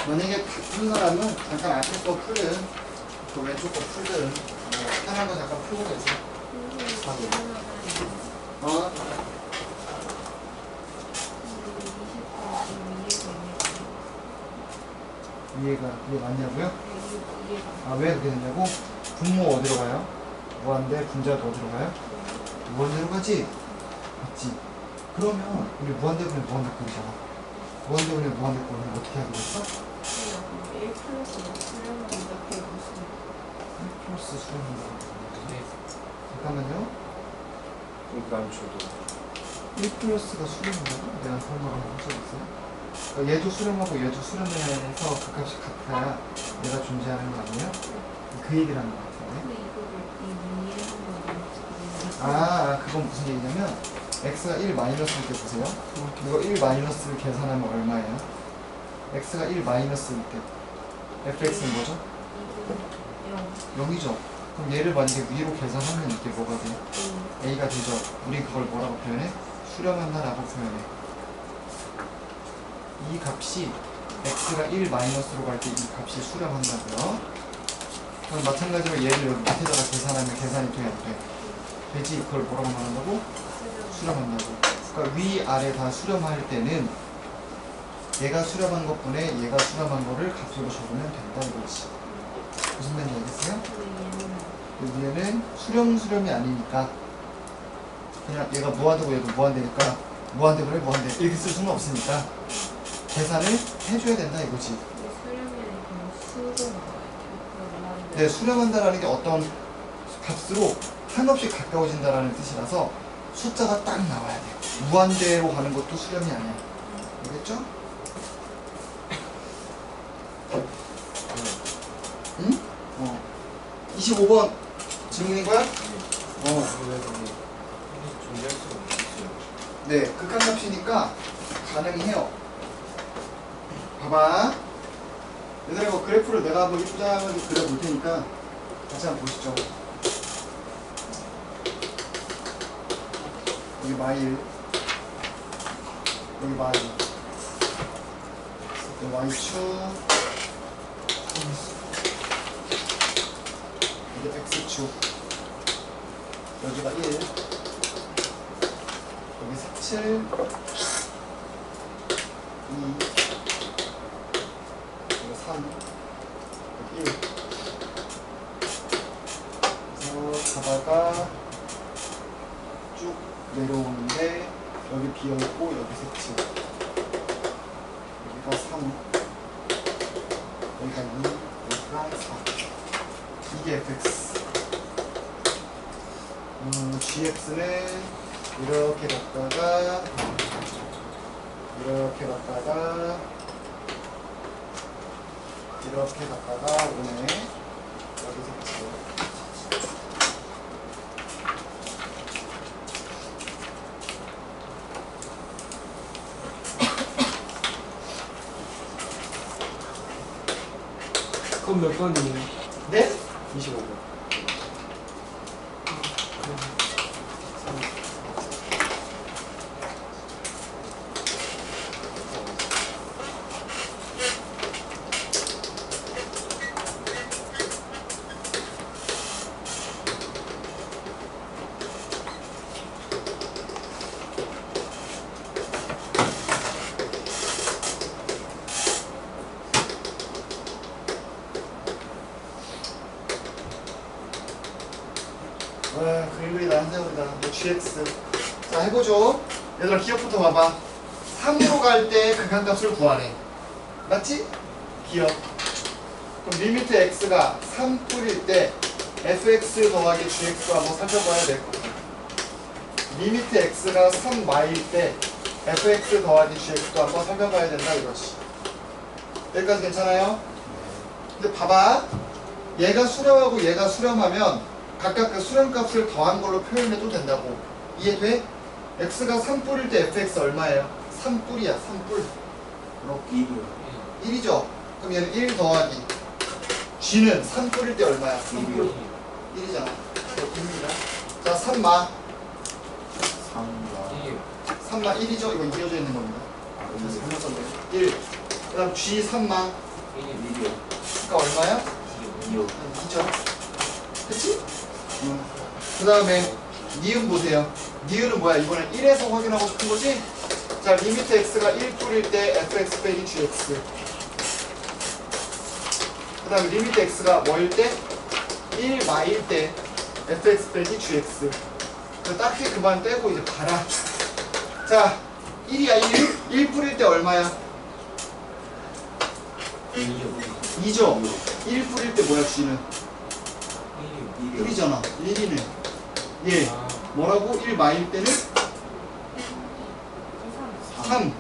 만약에 같은 사람은 잠깐 앞에 거 풀든 그 왼쪽 거 풀든 뭐 편한 거 잠깐 풀고 계세요. 어? 이해가 이해 맞냐고요? 아, 왜 그렇게 되냐고? 분모 어디로 가요? 무한대 분자도 어디로 가요? 무한대로 가지? 맞지? 그러면 우리 무한대분의 무한대꼴이잖아. 무한대분의 무한대꼴은 어떻게 하기로 했어? 플러스 수렴한다고 잠깐만요. 그러니까 저도 1 플러스가 수렴한다고? 내가 설명을 한번 써봤어요. 그러니까 얘도 수렴하고 얘도 수렴해서 그 값이 같아야 얘가 존재하는 거 아니에요? 그 얘기를 하는 거 같은데. 아, 그건 무슨 얘기냐면 x가 1 마이너스일 때 보세요. 이거 1 마이너스를 계산하면 얼마예요? x가 1 마이너스일 때 fx는 뭐죠? 0이죠. 그럼 얘를 만약에 위로 계산하면 이게 뭐가 돼요? a가 되죠. 우리 그걸 뭐라고 표현해? 수렴한다라고 표현해. 이 값이 x가 1 마이너스로 갈 때 이 값이 수렴한다고요. 그럼 마찬가지로 얘를 여기 밑에다가 계산하면 계산이 돼야 돼. 되지? 그걸 뭐라고 말한다고? 수렴한다고. 그러니까 위아래 다 수렴할 때는 얘가 수렴한 것분에 얘가 수렴한 거를 값으로 적으면 된다 이거지. 무슨 말인지 알겠어요? 위에는 수렴이 아니니까 그냥 얘가 무한대고 얘도 무한대니까 무한대분의 무한대 이렇게 쓸 수는 없으니까 계산을 해줘야 된다 이거지. 네, 수렴한다라는 게 어떤 값으로 한없이 가까워진다라는 뜻이라서 숫자가 딱 나와야 돼. 무한대로 가는 것도 수렴이 아니야. 알겠죠? 응? 25번 질문인 거야? 존재할 수가 없어요. 네, 극한값이니까 가능해요. 봐봐. 얘들아, 이거 그래프를 내가 한번 입장을 그려볼 테니까 같이 한번 보시죠. 여기 마일, 여기 마일, 여기 y축, 여기 x축, 여기가 1, 여기 17, 2, 여기 3, 여기 1. 그래서 가다가 쭉 내려오는데 여기 비어있고 여기 색칠, 여기가 3, 여기가 2, 여기가 4. 이게 fx. gx는 이렇게 갔다가 이렇게 갔다가 이렇게 갔다가 오네. 여기 색칠. 그럼 몇 번이에요? 네? 25번. 그림이 한세월이다. gx. 자, 해보죠. 얘들아, 기억부터 봐봐. 3으로 갈 때 극한값을 구하래. 맞지? 기억. 그럼 리미트 x가 3뿔일 때 fx 더하기 gx도 한번 살펴봐야 될 것 같아. 리미트 x가 3마일 때 fx 더하기 gx도 한번 살펴봐야 된다 이거지. 여기까지 괜찮아요? 근데 봐봐. 얘가 수렴하고 얘가 수렴하면 각각 그 수렴값을 더한 걸로 표현해도 된다고. 이해돼? x가 3뿔일 때 fx 얼마예요? 3뿔이야. 3뿔. 2분. 1이죠? 그럼 얘는 1 더하기 g는 3뿔일 때 얼마야? 3뿔. 1이잖아. 1입니다. 자, 3마. 3마 1이죠? 이거 이어져 있는 겁니다. 그래서 1. 그 다음 g 3마. 2요. 그러니까 얼마야? 2요. 2죠? 그치? 그 다음에 니은 보세요. 니은은 뭐야? 이번엔 1에서 확인하고 싶은 거지? 자, 리미트 x가 1뿔일 때 fx 빼기 gx. 그 다음에 리미트 x가 뭐일 때? 1마일 때 fx 빼기 gx. 딱히 그만 떼고 이제 봐라. 자, 1이야 1. 1뿔일 때 얼마야? 2죠? 1뿔일 때 뭐야 g는? 1이잖아. 1이네. 예. 뭐라고? 1마일 때는? 3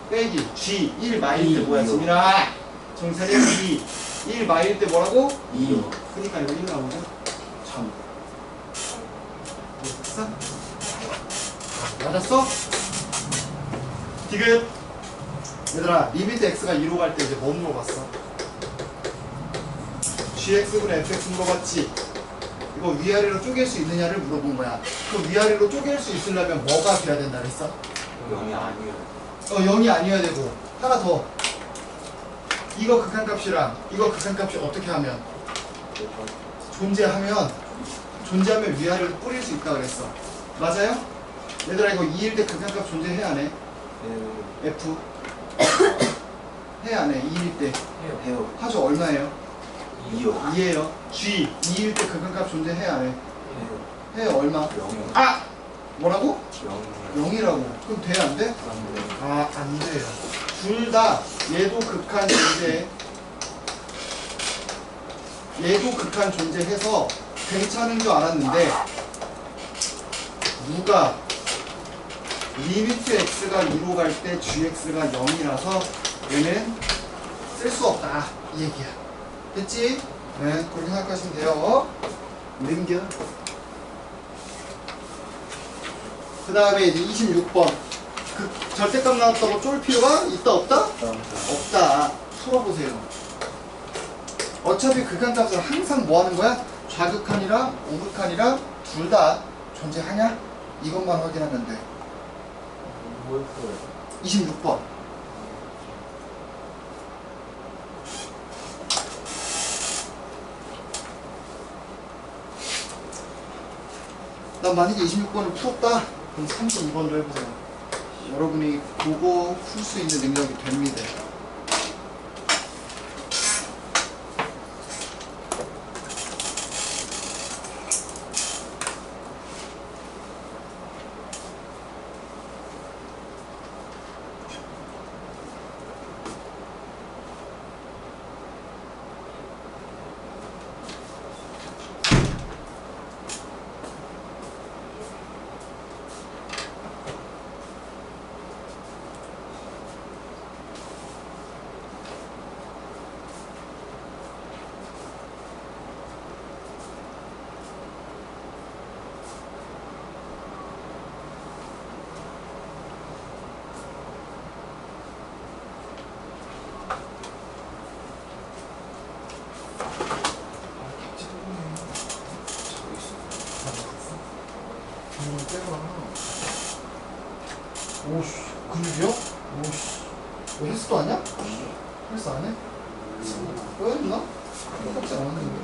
빼기 g. 1마일 때 뭐야? 지민아. 정사리야 2. 1마일 때 뭐라고? 2요. 그러니까 이거 1 나오죠? 참. 됐어? 맞았어? 디귿. 얘들아, 리미트 x가 2로 갈 때 이제 뭐 물어봤어? gx분의 fx 물어봤지? 이거 위아래로 쪼갤 수 있느냐를 물어본 거야. 그럼 위아래로 쪼갤 수 있으려면 뭐가 돼야 된다 그랬어? 0이 아니요. 0이 아니어야 되고. 하나 더. 이거 극한값이랑 이거 극한값이 어떻게 하면? 존재하면 위아래로 뿌릴 수 있다 그랬어. 맞아요? 얘들아, 이거 2일 때 극한값 존재해야 안 해? F 해야 안 해? 2일 때 해요. 하죠. 얼마예요? 2요. 2예요. G 2일 때 극한값 존재해야 안 해? 해요. 해요. 얼마? 0이요. 아! 뭐라고? 0. 0이라고. 그럼 돼? 안 돼? 아, 안 돼요. 둘 다 얘도 극한 존재, 얘도 극한 존재해서 괜찮은 줄 알았는데 누가 리미트 x가 2로 갈 때 gx가 0이라서 얘는 쓸 수 없다 이 얘기야. 됐지? 네, 그렇게 생각하시면 돼요. 넘겨. 그 다음에 이제 26번 그 절대값 나왔다고 쫄 필요가 있다 없다? 없다. 풀어보세요. 어차피 극한값은 항상 뭐 하는 거야? 좌극한이랑 우극한이랑 둘 다 존재하냐? 이것만 확인하면 돼. 뭐였어요? 26번. 난 만약에 26번을 풀었다? 그럼 32번도 해보세요. 여러분이 보고 풀 수 있는 능력이 됩니다. 오씨, 근육이요? 오씨, 왜 헬스도 하냐? 헬스 안 해? 왜 했나? 똑같지 않았는데.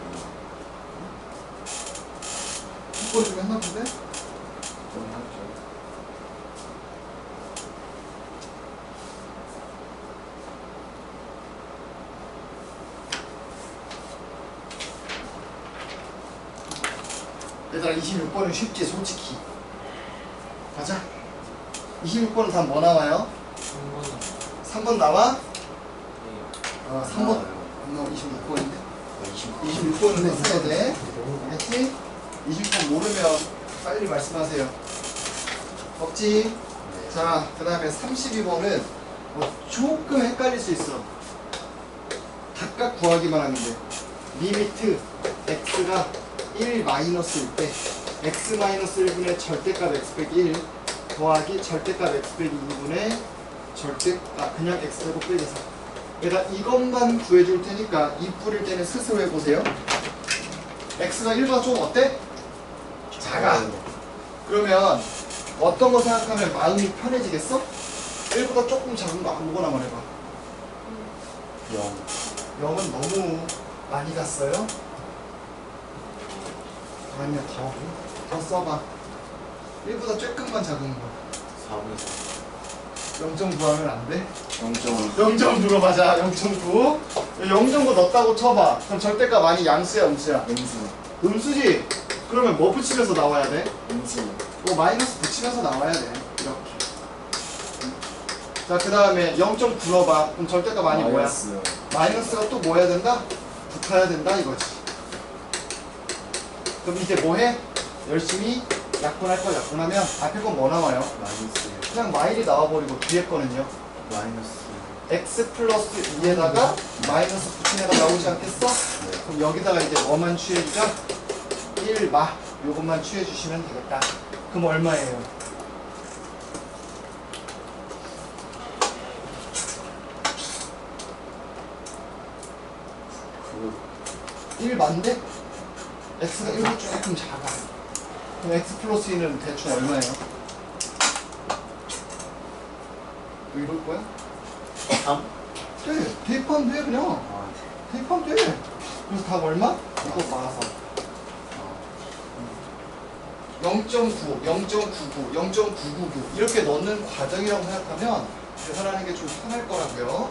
턱걸이 좀 했나 본데? 얘들아 26번은 쉽지 솔직히. 가자. 26번은 다 뭐 나와요? 3번 나와? 3번. 너 26번인데? 26번은 했어야 돼. 알겠지? 26번 모르면 빨리 말씀하세요. 없지? 자, 그 다음에 32번은 뭐 조금 헷갈릴 수 있어. 각각 구하기만 하면 돼. 리미트 x가 1 마이너스일 때 x 마이너스 1분의 절대값 x 빼기 1 더하기 절대값 x 빼기 2분의 그냥 x 빼고 빼기 4. 내가 이것만 구해줄 테니까 이 뿌릴 때는 스스로 해보세요. x가 1보다 좀 어때? 작아. 그러면 어떤 거 생각하면 마음이 편해지겠어? 1보다 조금 작은 거 아무거나 말해봐. 0은 너무 많이 갔어요? 아니야, 더 써봐. 1보다 조금만 작은 거. 0.9 하면 안 돼? 0.9로 맞아. 0.9. 0.9 넣었다고 쳐봐. 그럼 절대값 많이 양수야, 음수야? 음수지? 그러면 뭐 붙이면서 나와야 돼? 뭐 마이너스 붙이면서 나와야 돼. 이렇게. 자, 그 다음에 0.9 넣어봐. 그럼 절대값 많이 뭐야? 마이너스가 또 뭐 해야 된다? 붙어야 된다 이거지. 그럼 이제 뭐 해? 열심히 약분할 거 약분하면 앞에 건 뭐 나와요? 그냥 마일이 나와버리고 뒤에 거는요? x 플러스 2에다가 마이너스 붙인 애가 나오지 않겠어? 그럼 여기다가 이제 뭐만 취해주자? 1마 요것만 취해주시면 되겠다. 그럼 얼마예요? 그 1만데? x가 1보다 조금 작아. 그럼 x 플러스 2는 대충 얼마예요? 뭐 이럴 거야? 3? 돼. 대입하면 돼 그냥. 대입하면 돼. 그래서 답 얼마? 이거 봐서 0.9, 0.99, 0.999 이렇게 넣는 과정이라고 생각하면 계산하는 게 좀 편할 거라고요.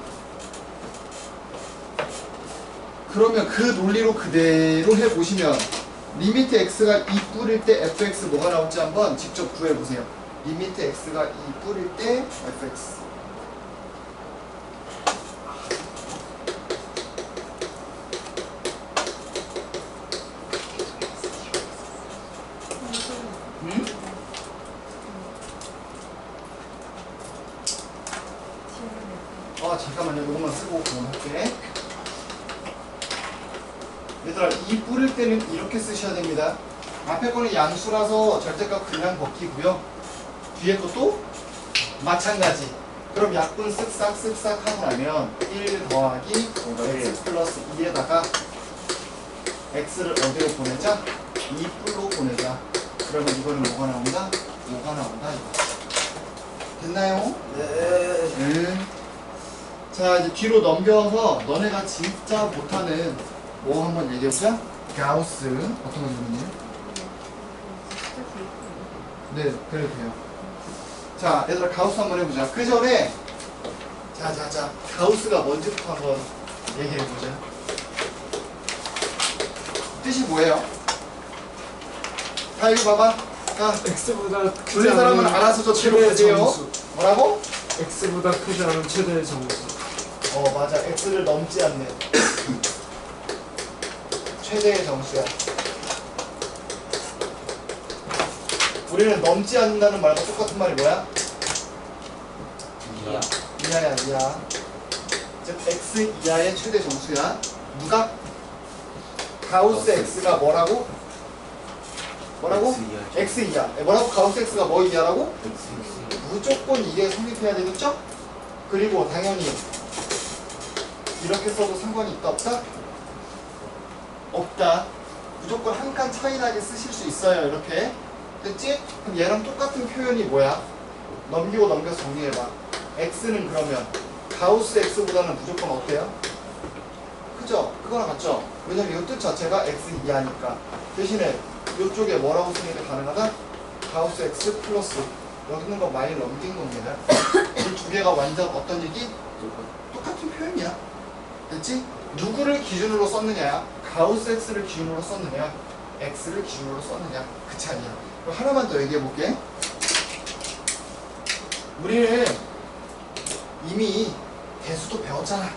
그러면 그 논리로 그대로 해보시면 리미트 x가 2 뿌릴 때 fx 뭐가 나올지 한번 직접 구해보세요. 리미트 x가 2 뿌릴 때 fx 잠깐만요. 이것만 쓰고 그만할게. 얘들아, 이 뿌릴 때는 이렇게 쓰셔야 됩니다. 앞에 거는 양수라서 절대값 그냥 벗기고요. 뒤에 것도 마찬가지. 그럼 약분 쓱싹 하고 나면 1 더하기 x 플러스 2에다가 x를 어디로 보내자? 2뿔로 보내자. 그러면 이거는 뭐가 나온다? 5가 나온다. 이거. 됐나요? 네. 자, 이제 뒤로 넘겨서 너네가 진짜 못하는 뭐 한번 얘기해보자. 가우스 어떤 거 있느냐? 네, 그래도 돼요. 자, 얘들아 가우스 한번 해보자. 그 전에 자, 가우스가 뭔지부터 한번 얘기해보자. 뜻이 뭐예요? 다 여기 봐봐. 자, x보다 크지 돌린 사람은 않은 알아서 저 뒤로 최대 보세요. 정수. 뭐라고? x보다 크지 않은 최대 정수. 맞아. x를 넘지 않는 최대의 정수야. 우리는 넘지 않는다는 말과 똑같은 말이 뭐야? 이야. 이하야, 이하. 즉 x 이하의 최대 정수야. 누가? 가우스 x가 뭐라고? 뭐라고? x 이하. 뭐라고? 가우스 x가 뭐 이하라고? 무조건 이게 성립해야 되겠죠? 그리고 당연히 이렇게 써도 상관이 있다 없다? 없다. 무조건 한 칸 차이 나게 쓰실 수 있어요. 이렇게. 됐지? 그럼 얘랑 똑같은 표현이 뭐야? 넘기고 넘겨서 정리해봐. x는 그러면 가우스 x보다는 무조건 어때요? 그죠? 그거랑 같죠? 왜냐면 이 뜻 자체가 x 이하니까. 대신에 이쪽에 뭐라고 쓰니까 가능하다? 가우스 x 플러스 여기 있는 거 많이 넘긴 겁니다. 이 두 개가 완전 어떤 얘기? 똑같은 표현이야. 됐지? 누구를 기준으로 썼느냐? 가우스 x를 기준으로 썼느냐? x를 기준으로 썼느냐? 그 차이야. 그럼 하나만 더 얘기해 볼게. 우리는 이미 대수도 배웠잖아.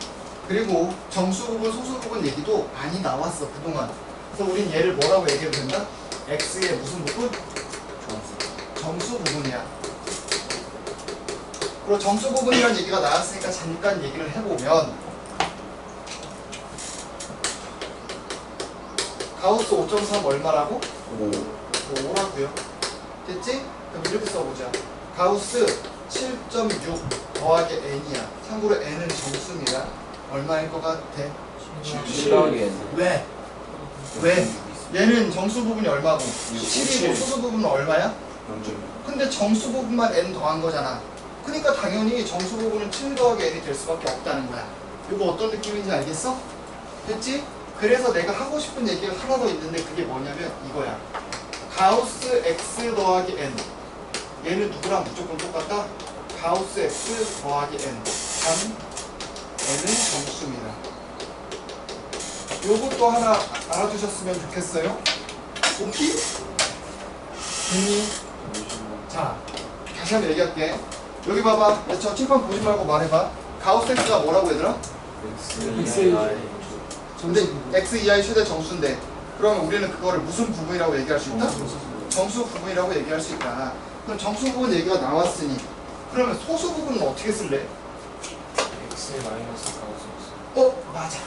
그리고 정수 부분, 소수 부분 얘기도 많이 나왔어 그동안. 그래서 우린 얘를 뭐라고 얘기해도 된다? x의 무슨 부분? 정수 부분이야. 그리고 정수 부분이라는 얘기가 나왔으니까 잠깐 얘기를 해보면 가우스 5.3 얼마라고? 5라고요. 됐지? 그럼 이렇게 써보자. 가우스 7.6 더하기 n이야. 참고로 n은 정수입니다. 얼마일 것 같아? 7 왜? 왜? 얘는 정수 부분이 얼마고? 7이고 소수 부분은 얼마야? 근데 정수 부분만 n 더한 거잖아. 그러니까 당연히 정수 부분은 7 더하기 n이 될 수밖에 없다는 거야. 이거 어떤 느낌인지 알겠어? 됐지? 그래서 내가 하고 싶은 얘기가 하나 더 있는데 그게 뭐냐면 이거야. 가우스 x 더하기 n. 얘는 누구랑 무조건 똑같다? 가우스 x 더하기 n. 단 n은 정수입니다. 요것도 하나 알아두셨으면 좋겠어요. 오케이? 됐니? 자, 다시 한번 얘기할게. 여기 봐봐. 저 칠판 보지 말고 말해봐. 가우스 x가 뭐라고 얘들아? 근데 x 이하의 최대 정수인데 그러면 우리는 그거를 무슨 부분이라고 얘기할 수 있다? 정수 부분이라고 얘기할 수 있다. 그럼 정수 부분 얘기가 나왔으니 그러면 소수 부분은 어떻게 쓸래? x 마이너스 가우스 맞아.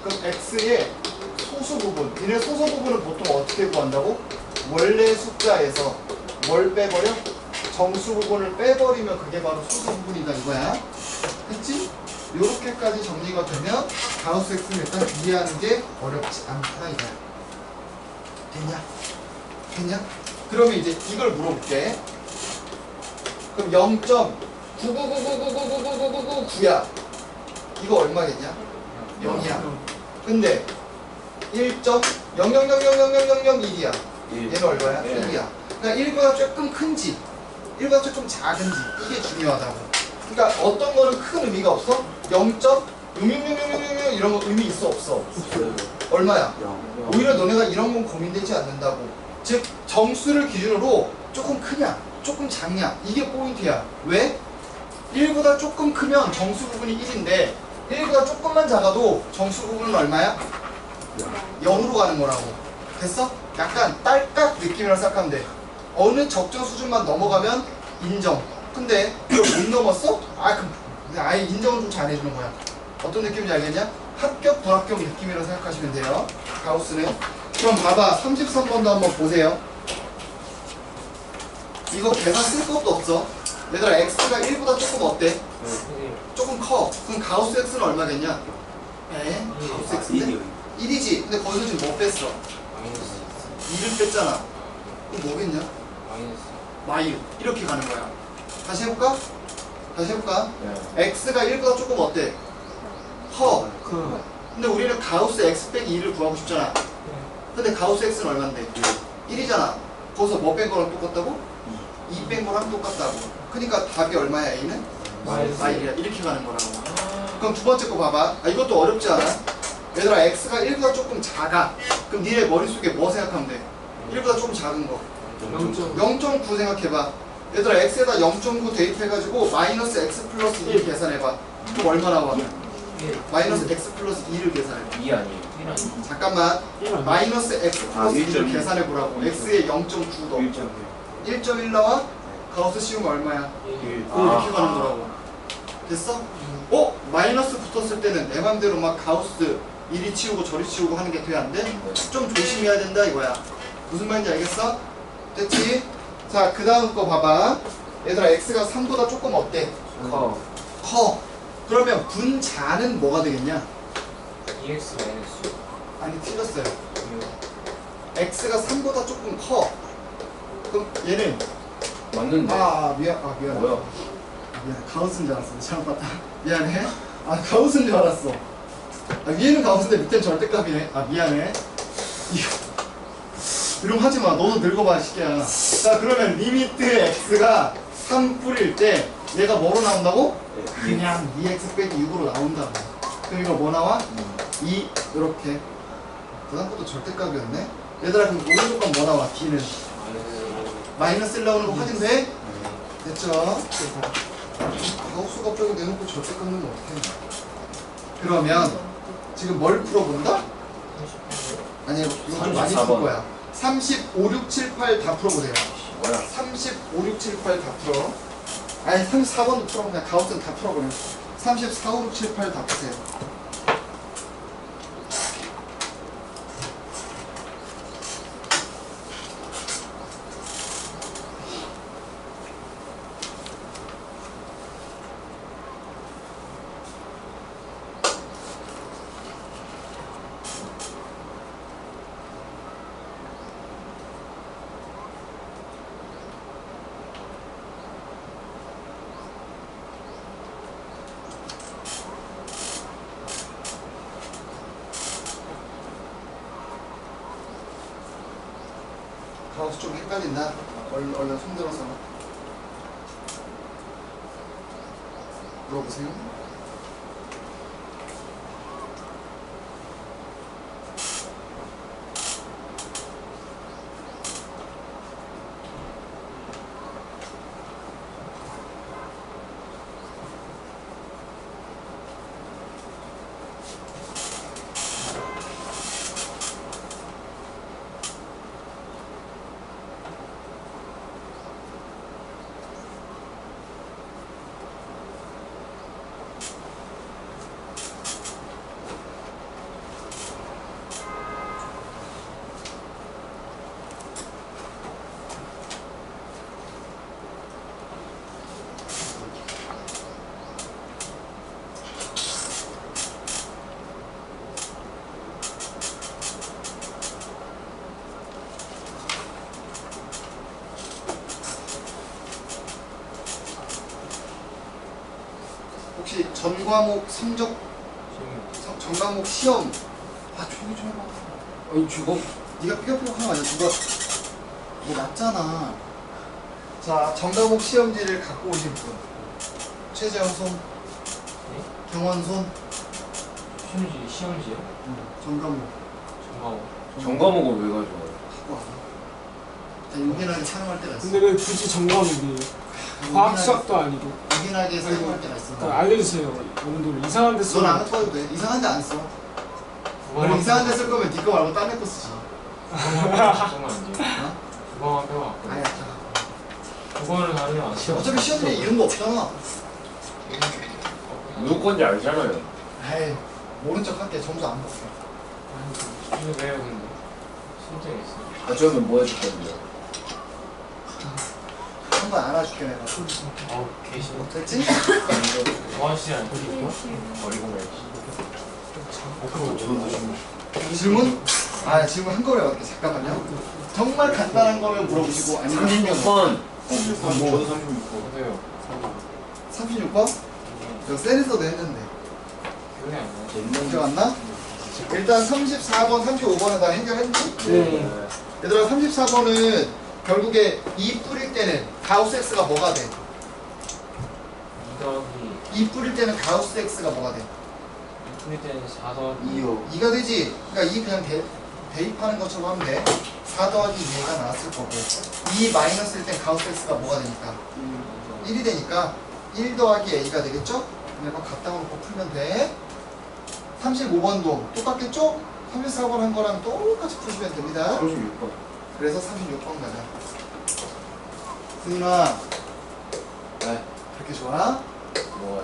그럼 x의 소수 부분, 얘네 소수 부분은 보통 어떻게 구한다고? 원래 숫자에서 뭘 빼버려? 정수 부분을 빼버리면 그게 바로 소수 부분이다 이거야. 됐지? 요렇게까지 정리가 되면 가우스 x는 일단 이해하는 게 어렵지 않다 이거야. 됐냐? 됐냐? 그러면 이제 이걸 물어볼게. 그럼 0.99999999999야. 이거 얼마겠냐? 0이야. 근데 1.000000001이야. 얘는 얼마야? 1이야. 그러니까 1보다 조금 큰지 1보다 조금 작은지 이게 중요하다고. 그러니까 어떤 거는 큰 의미가 없어? 0.0000000 이런 거 의미 있어 없어? 얼마야? 오히려 너네가 이런 건 고민되지 않는다고. 즉 정수를 기준으로 조금 크냐 조금 작냐 이게 포인트야. 왜? 1보다 조금 크면 정수 부분이 1인데 1보다 조금만 작아도 정수 부분은 얼마야? 0으로 가는 거라고. 됐어? 약간 딸깍 느낌이라 생각하면 돼. 어느 적정 수준만 넘어가면 인정. 근데 그걸 못 넘었어? 아 그럼 근데 아예 인정을 좀 잘 해주는 거야. 어떤 느낌인지 알겠냐? 합격 불합격 느낌이라고 생각하시면 돼요. 가우스는. 그럼 봐봐 33번도 한번 보세요. 이거 계산 쓸 것도 없어. 얘들아 x가 1보다 조금 어때? 조금 커. 그럼 가우스 x는 얼마겠냐? 가우스 x인데? 1이지. 근데 거기서 지금 뭐 뺐어? 마이너스 2를 뺐잖아. 그럼 뭐겠냐? 마이너스 마이. 이렇게 가는 거야. 다시 해볼까? 다시 해볼까? 네. x가 1보다 조금 어때? 커. 그 근데 우리는 가우스 x 빼기 2를 구하고 싶잖아. 근데 가우스 x는 얼만데? 1이잖아. 거기서 뭐 뺀 거랑 똑같다고? 2 뺀 거랑 똑같다고. 그러니까 답이 얼마야 a는? 마이너스 1이야. 이렇게 가는 거라고. 그럼 두 번째 거 봐봐. 이것도 어렵지 않아? 얘들아 x가 1보다 조금 작아. 그럼 니네 머릿속에 뭐 생각하면 돼? 1보다 조금 작은 거. 0.9 생각해봐. 얘들아 x에다 0.9 대입해가지고 마이너스 x 플러스 2를 계산해봐. 그럼 얼마 나와? 마이너스 x 플러스 2를 계산해봐. 2 아니에요. 1 아니에요. 잠깐만. 마이너스 x 플러스 2를 1.2. 계산해보라고. x에 0.9 넣어. 1.1 나와? 가우스 씌우면 얼마야? 1 이렇게 가는 거라고. 됐어? 마이너스 붙었을 때는 내 맘대로 막 가우스 이리 치우고 저리 치우고 하는 게 돼 안 돼? 좀 조심해야 된다 이거야. 무슨 말인지 알겠어? 됐지? 자, 그 다음 거 봐봐. 얘들아 x가 3보다 조금 어때? 커. 그러면 분자는 뭐가 되겠냐? 2x 마이너스 아니 틀렸어요. x가 3보다 조금 커. 그럼 얘는 맞는데. 미안해. 뭐야? 미안해. 가우스인 줄 알았어. 잘못 봤다. 미안해. 가우스인 줄 알았어. 위에는 가우스인데 밑에는 절대값이네. 미안해. 이런 거 하지 마. 너도 늙어봐, 시끼야. 자, 그러면 리미트 x가 3 뿌릴 때 얘가 뭐로 나온다고? 그냥 2x 빼기 6으로 나온다고. 그럼 이거 뭐 나와? 2 이렇게. 그 다음 것도 절대값이었네. 얘들아 그럼 오늘 조건 뭐 나와? b는 마이너스 1 나오는 거 확인돼? 됐죠? 가우스 갑자기 내놓고 절대값 넣으면 어떡해. 그러면 지금 뭘 풀어본다? 아니 이거 좀 많이 풀 34번. 거야. 35, 6, 7, 8 다 풀어보세요. 뭐야? 35, 6, 7, 8 다 풀어. 아니 34번도 풀어. 그냥 가우스는 다 풀어버려. 34, 5, 6, 7, 8 다 푸세요. 가우스 좀 헷갈린다. 얼른 손 들어서 물어보세요. 혹시 전 과목 성적 전 과목 시험 조용히 좀 해봐. 아니 죽어? 네가 삐걱삐걱 하는 거 아니야? 누가 뭐 맞잖아. 자, 전 과목 시험지를 갖고 오신 분. 최재형 손, 경원 손. 시험지요? 전 과목 정말 전과목을 왜 가져와요? 갖고 와. 자, 요긴하게 사용할 때가 있어. 근데 왜 굳이 정과목이 과학 수학도 아니고 요긴하게 사용할 때가 있어. 알려주세요. 여러분들 이상한 데 넌 쓰면 안 써도 돼. 이상한 데 안 써. 원래 이상한 데 쓸 거면 네 거 말고 딴 애 거 쓰지. 정말 안 돼요. 그거만 빼고 왔고 아니야. 그거를 다루면 안 돼요. 어차피 시험에 이런 거 없잖아. 누구 건지 알잖아요. 에이 모른 척 할게. 점수 안 봤어. 근데 왜요 근데? 신청했어. 아 저는 뭐 해줄 건데요? 한번 안아줄게 내가. 개시. 됐지? 좋아하시지 않죠? 버리고 말지. 질문? 아 질문 한 거에 어떻게 잠깐만요. 정말 간단한 거면 물어보시고 아니면 36번. 저도 36번. 저도요. 36번? 저 센서도 했는데 기억이 안 나요. 기억 안 나? 일단 34번, 35번은 다 해결했니? 네. 얘들아 34번은 결국에 2 뿌릴 때는 가우스 X가 뭐가 돼? 2 더하기 2 뿌릴 때는 가우스 X가 뭐가 돼? 2 때는 4 더하기 2요. 2가 되지? 그러니까 2 그냥 대입하는 것처럼 하면 돼. 4 더하기 2가 나왔을 거고 2 마이너스일 땐 가우스 X가 뭐가 되니까? 1이 되니까 1 더하기 A가 되겠죠? 그냥 갖다 놓고 풀면 돼. 35번도 똑같겠죠? 34번 한 거랑 똑같이 푸시면 됩니다. 36번. 그래서 36번 가자. 승인아, 네. 그렇게 좋아? 뭐가요?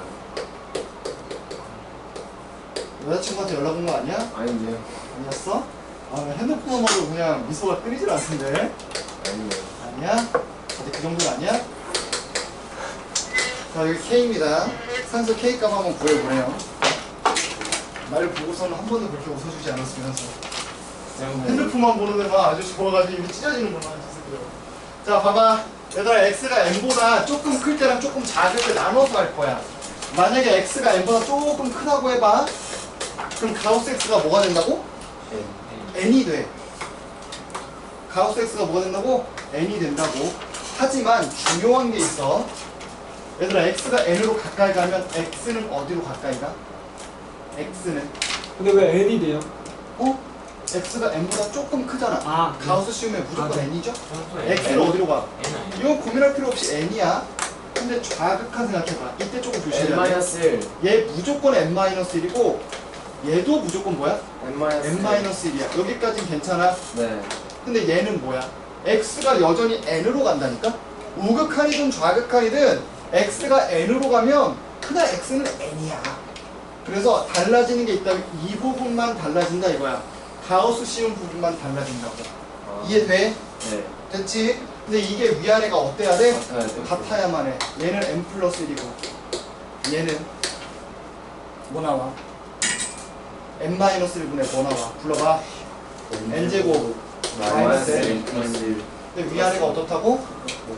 여자친구한테 연락 온 거 아니야? 아닌데요. 아니었어? 아, 핸드폰으로 그냥 미소가 끊이질 않던데? 아니에요. 아니야? 아직 그 정도는 아니야? 자, 여기 K입니다. 산소 K 값 한번 구해보래요. 날 보고서는 한 번도 그렇게 웃어주지 않았으면서. 핸드폰만 보는 데만 아주 좋아가지고 입이 찢어지는구만. 자, 봐봐. 얘들아, X가 M보다 조금 클 때랑 조금 작을 때 나눠서 할 거야. 만약에 X가 M보다 조금 크다고 해봐. 그럼 가우스 X가 뭐가 된다고? N이 돼. 가우스 X가 뭐가 된다고? N이 된다고. 하지만 중요한 게 있어. 얘들아, X가 N으로 가까이 가면 X는 어디로 가까이 가? X는 근데 왜 N이 돼요? X가 N보다 조금 크잖아. 아, 가우스 씌우면 무조건 아, 네. N이죠? 저도 X는 어디로 가? N 아니에요? 이건 고민할 필요 없이 N이야. 근데 좌극한 생각해봐. 이때 조금 조심해야 돼. N-1. 얘 무조건 N-1이고 얘도 무조건 뭐야? N-1. N-1이야. 여기까진 괜찮아. 네. 근데 얘는 뭐야? X가 여전히 N으로 간다니까? 우극한이든 좌극한이든 X가 N으로 가면 그냥 X는 N이야. 그래서 달라지는 게 있다면 이 부분만 달라진다 이거야. 가우스 씌운 부분만 달라진다고. 아. 이해돼? 네. 됐지? 근데 이게 위아래가 어때야 돼? 같아야 돼. 같아야만 해. 얘는 M 플러스 1이고 얘는 뭐 나와? M 마이너스 1분의 뭐 나와? 불러봐. N제곱 마이너스 N. 근데 위아래가 어떻다고?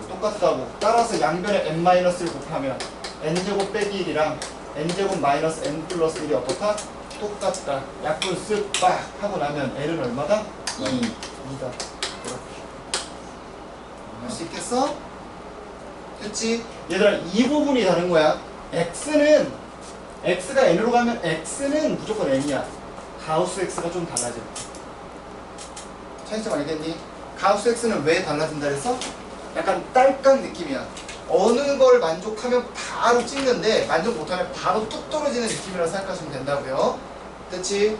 똑같다고. 따라서 양변에 n 마이너스 1 곱하면 n제곱 빼기 1이랑 n제곱 마이너스 n 플러스 1이 어떻다? 똑같다. 약분 쓱빡 하고 나면 n은 얼마다? 2. 2다. 할 수 있겠어? 됐지? 얘들아 이 부분이 다른 거야. x는 x가 n으로 가면 x는 무조건 n이야. 가우스 x가 좀 달라져. 차이점 알겠니? 가우스 x는 왜 달라진다 그랬어? 약간 딸깍 느낌이야. 어느 걸 만족하면 바로 찍는데 만족 못하면 바로 뚝 떨어지는 느낌이라고 생각하시면 된다고요. 됐지?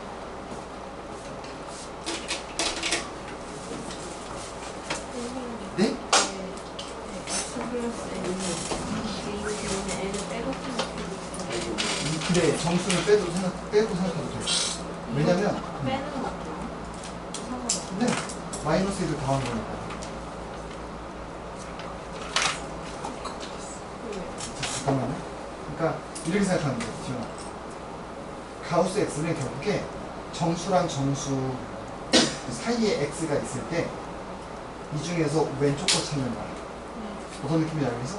네? X 플러스 N이 이거 N을 빼고 생각해도 그래 정수는 빼고 생각해도 돼. 왜냐면 빼는 것도 상관없어. 네 마이너스 1을 더한 거니까. 잠깐만요. 그러니까 이렇게 생각하면 돼, 지원아. 가우스 x는 결국에 정수랑 정수 사이에 x가 있을 때 이 중에서 왼쪽 거 찾는 거야. 어떤 느낌인지 알겠어?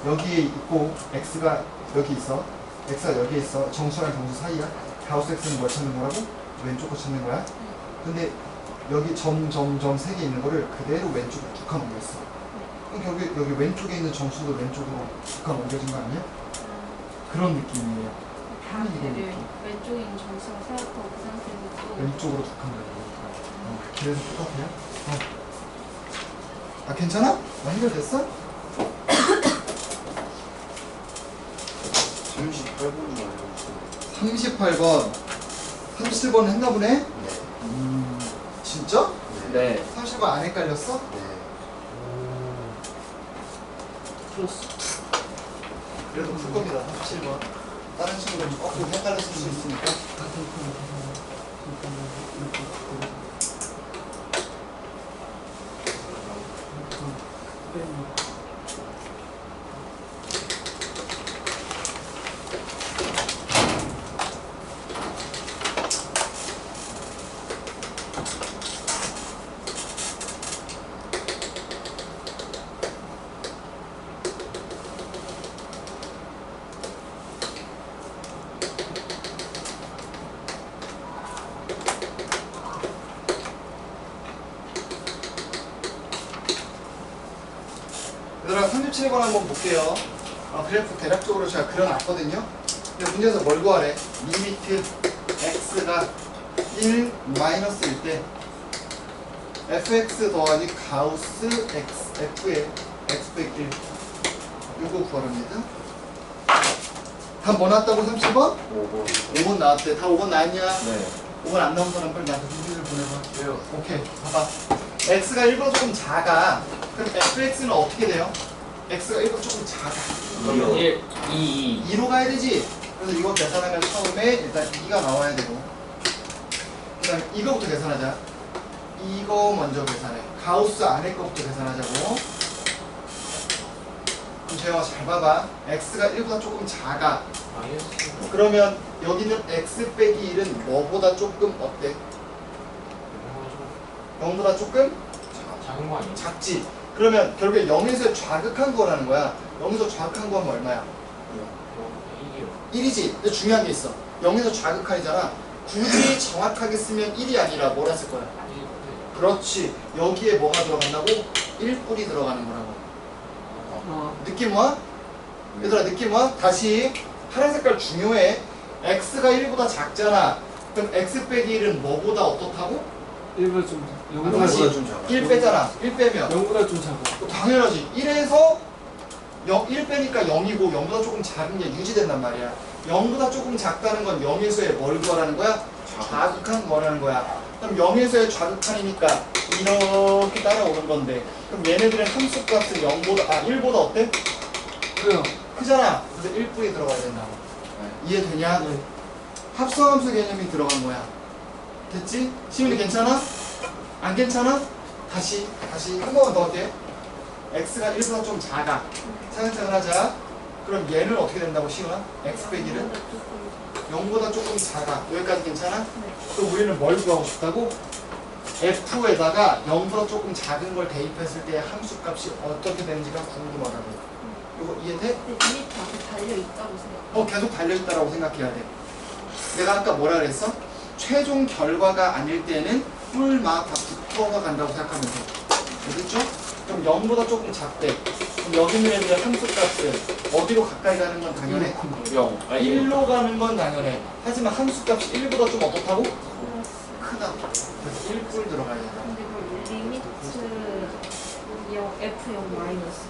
여기에 있고 x가 여기 있어. x가 여기에 있어. 정수랑 정수 사이야. 가우스 x는 뭘 찾는 거라고? 왼쪽 거 찾는 거야. 근데 여기 점 세 개 있는 거를 그대로 왼쪽으로 툭 하면 옮겼어. 그럼 결국 여기 왼쪽에 있는 정수도 왼쪽으로 툭 하면 옮겨진 거 아니야? 그런 느낌이에요. 다 걔를 왼쪽에 있는 점수가 생각하고 그 상태에서 또 왼쪽으로 툭 하면 되니까. 그래서 똑같아요? 아 괜찮아? 해결됐어? 38번은 알려주세요. 38번 37번 했나 보네? 진짜? 네. 30번 안 헷갈렸어? 플러스. 그래도 풀 겁니다 37번 다른 친구들이 거꾸로 헷갈렸을 수 있으니까. 얘들아 37번 한번 볼게요. 그래프 대략적으로 제가 그려놨거든요. 근데 문제에서 뭘 구하래? 리미트 x가 1 마이너스일 때 fx 더하기 가우스 x f의 x 빼기 1 이거 구하랍니다. 답 뭐 나왔다고 30번? 5번. 5번 나왔대. 다 5번 나왔냐? 네. 5번 안 나온 사람 빨리 나한테 문제를 보내봐. 왜요? 오케이, 봐봐. x가 1보다 조금 작아. 그럼 fx는 어떻게 돼요? x가 1보다 조금 작아. 이요. 1, 2, 2로 가야 되지. 그래서 이거 계산하면 처음에 일단 2가 나와야 되고, 그 다음에 이거부터 계산하자. 이거 먼저 계산해. 가우스 안에 거부터 계산하자고. 그럼 재영아 잘 봐봐. x가 1보다 조금 작아. 마이너스. 그러면 여기는 x 빼기 1은 뭐보다 조금 어때? 0보다 조금 작은 거 아니에요? 작지. 그러면 결국에 0에서 좌극한 거라는 거야. 0에서 좌극한 거 하면 얼마야? 1이요. 1이지. 근데 중요한 게 있어. 0에서 좌극한이잖아. 굳이 정확하게 쓰면 1이 아니라 뭐라 쓸 거야? 그렇지. 여기에 뭐가 들어간다고? 1뿔이 들어가는 거라고. 느낌 와? 얘들아 느낌 와? 다시 파란 색깔 중요해. x가 1보다 작잖아. 그럼 x 빼기 1은 뭐보다 어떻다고? 1보다 좀 다시 0보다 좀 작아. 1 빼잖아. 1 빼면 0보다 좀 작아. 당연하지. 1에서 1 빼니까 0이고 0보다 조금 작은 게 유지된단 말이야. 0보다 조금 작다는 건 0에서의 뭘 구하라는 거야? 좌극한 뭐라는 거야. 그럼 0에서의 좌극한이니까 이렇게 따라오는 건데, 그럼 얘네들의 함수값은 1보다 어때? 그래요. 크잖아. 그래서 1뿔이 들어가야 된다고. 이해되냐? 네. 합성함수 개념이 들어간 거야. 됐지? 시민이 괜찮아? 안 괜찮아? 다시 한 번만 더 할게. x가 1보다 좀 작아. 차근차근 하자. 그럼 얘는 어떻게 된다고 시윤아? x 빼기는 0보다 조금 작아. 여기까지 괜찮아? 또 우리는 뭘 구하고 싶다고? f에다가 0보다 조금 작은 걸 대입했을 때 함수값이 어떻게 되는지가 궁금하다고. 이거 이해돼? 근데 리미트 앞에 달려있다고 생각. 계속 달려있다라고 생각해야 돼. 내가 아까 뭐라 그랬어? 최종 결과가 아닐 때는 뿔막 다 붙어가 간다고 생각하면 돼. 알겠죠? 그럼 0보다 조금 작대. 그럼 여기 있는 애들의 함수값은 어디로 가까이 가는 건 당연해? 0. 1로 가는 건 당연해. 하지만 함수값이 1보다 좀 어떻다고? 크다고. 그래서 1뿔 들어가야 돼. 근데 그 리미트 F0 마이너스.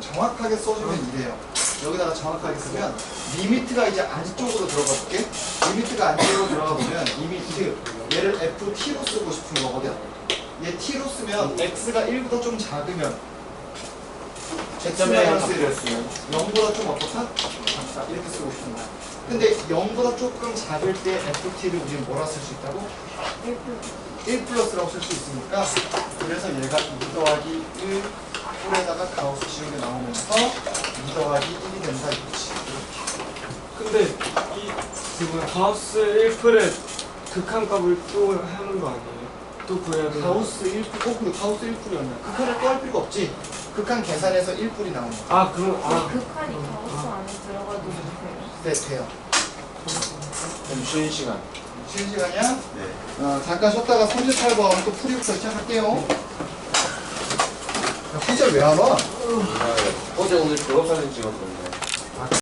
정확하게 써주면 이래요. 여기다가 정확하게 쓰면 리미트가 이제 안쪽으로 들어가 볼게. 리미트가 안쪽으로 들어가 보면 리미트 얘를 ft로 쓰고 싶은 거거든. 얘 t로 쓰면 x가 1보다 좀 작으면 채점에 바뀌었으면 0보다 좀 어떻다? 작다. 이렇게 쓰고 싶은 거야. 근데 0보다 조금 작을 때 ft를 우리는 뭐라 쓸 수 있다고? 1 플러스라고 쓸 수 있으니까, 그래서 얘가 2 더하기 1 뿔에다가 가우스 씌운 게 나오면서 2 더하기 1이 된다 이거지. 근데 이 뭐야 가우스 1풀의 극한값을 또 하는 거 아니에요? 또 구해야 돼. 가우스 1뿔, 근데 가우스 1뿔이었나? 극한을 또 할 필요가 없지. 극한 계산해서 1뿔이 나오는 거야. 아 그럼 극한이 가우스 안에 들어가도 돼요. 네, 돼요. 좀 쉬는 시간. 쉬는 시간이야? 네. 잠깐 쉬었다가 38번 또 풀이부터 시작할게요. 야, 후절 왜 안 와? 어제 오늘 졸업사진 찍었거든요.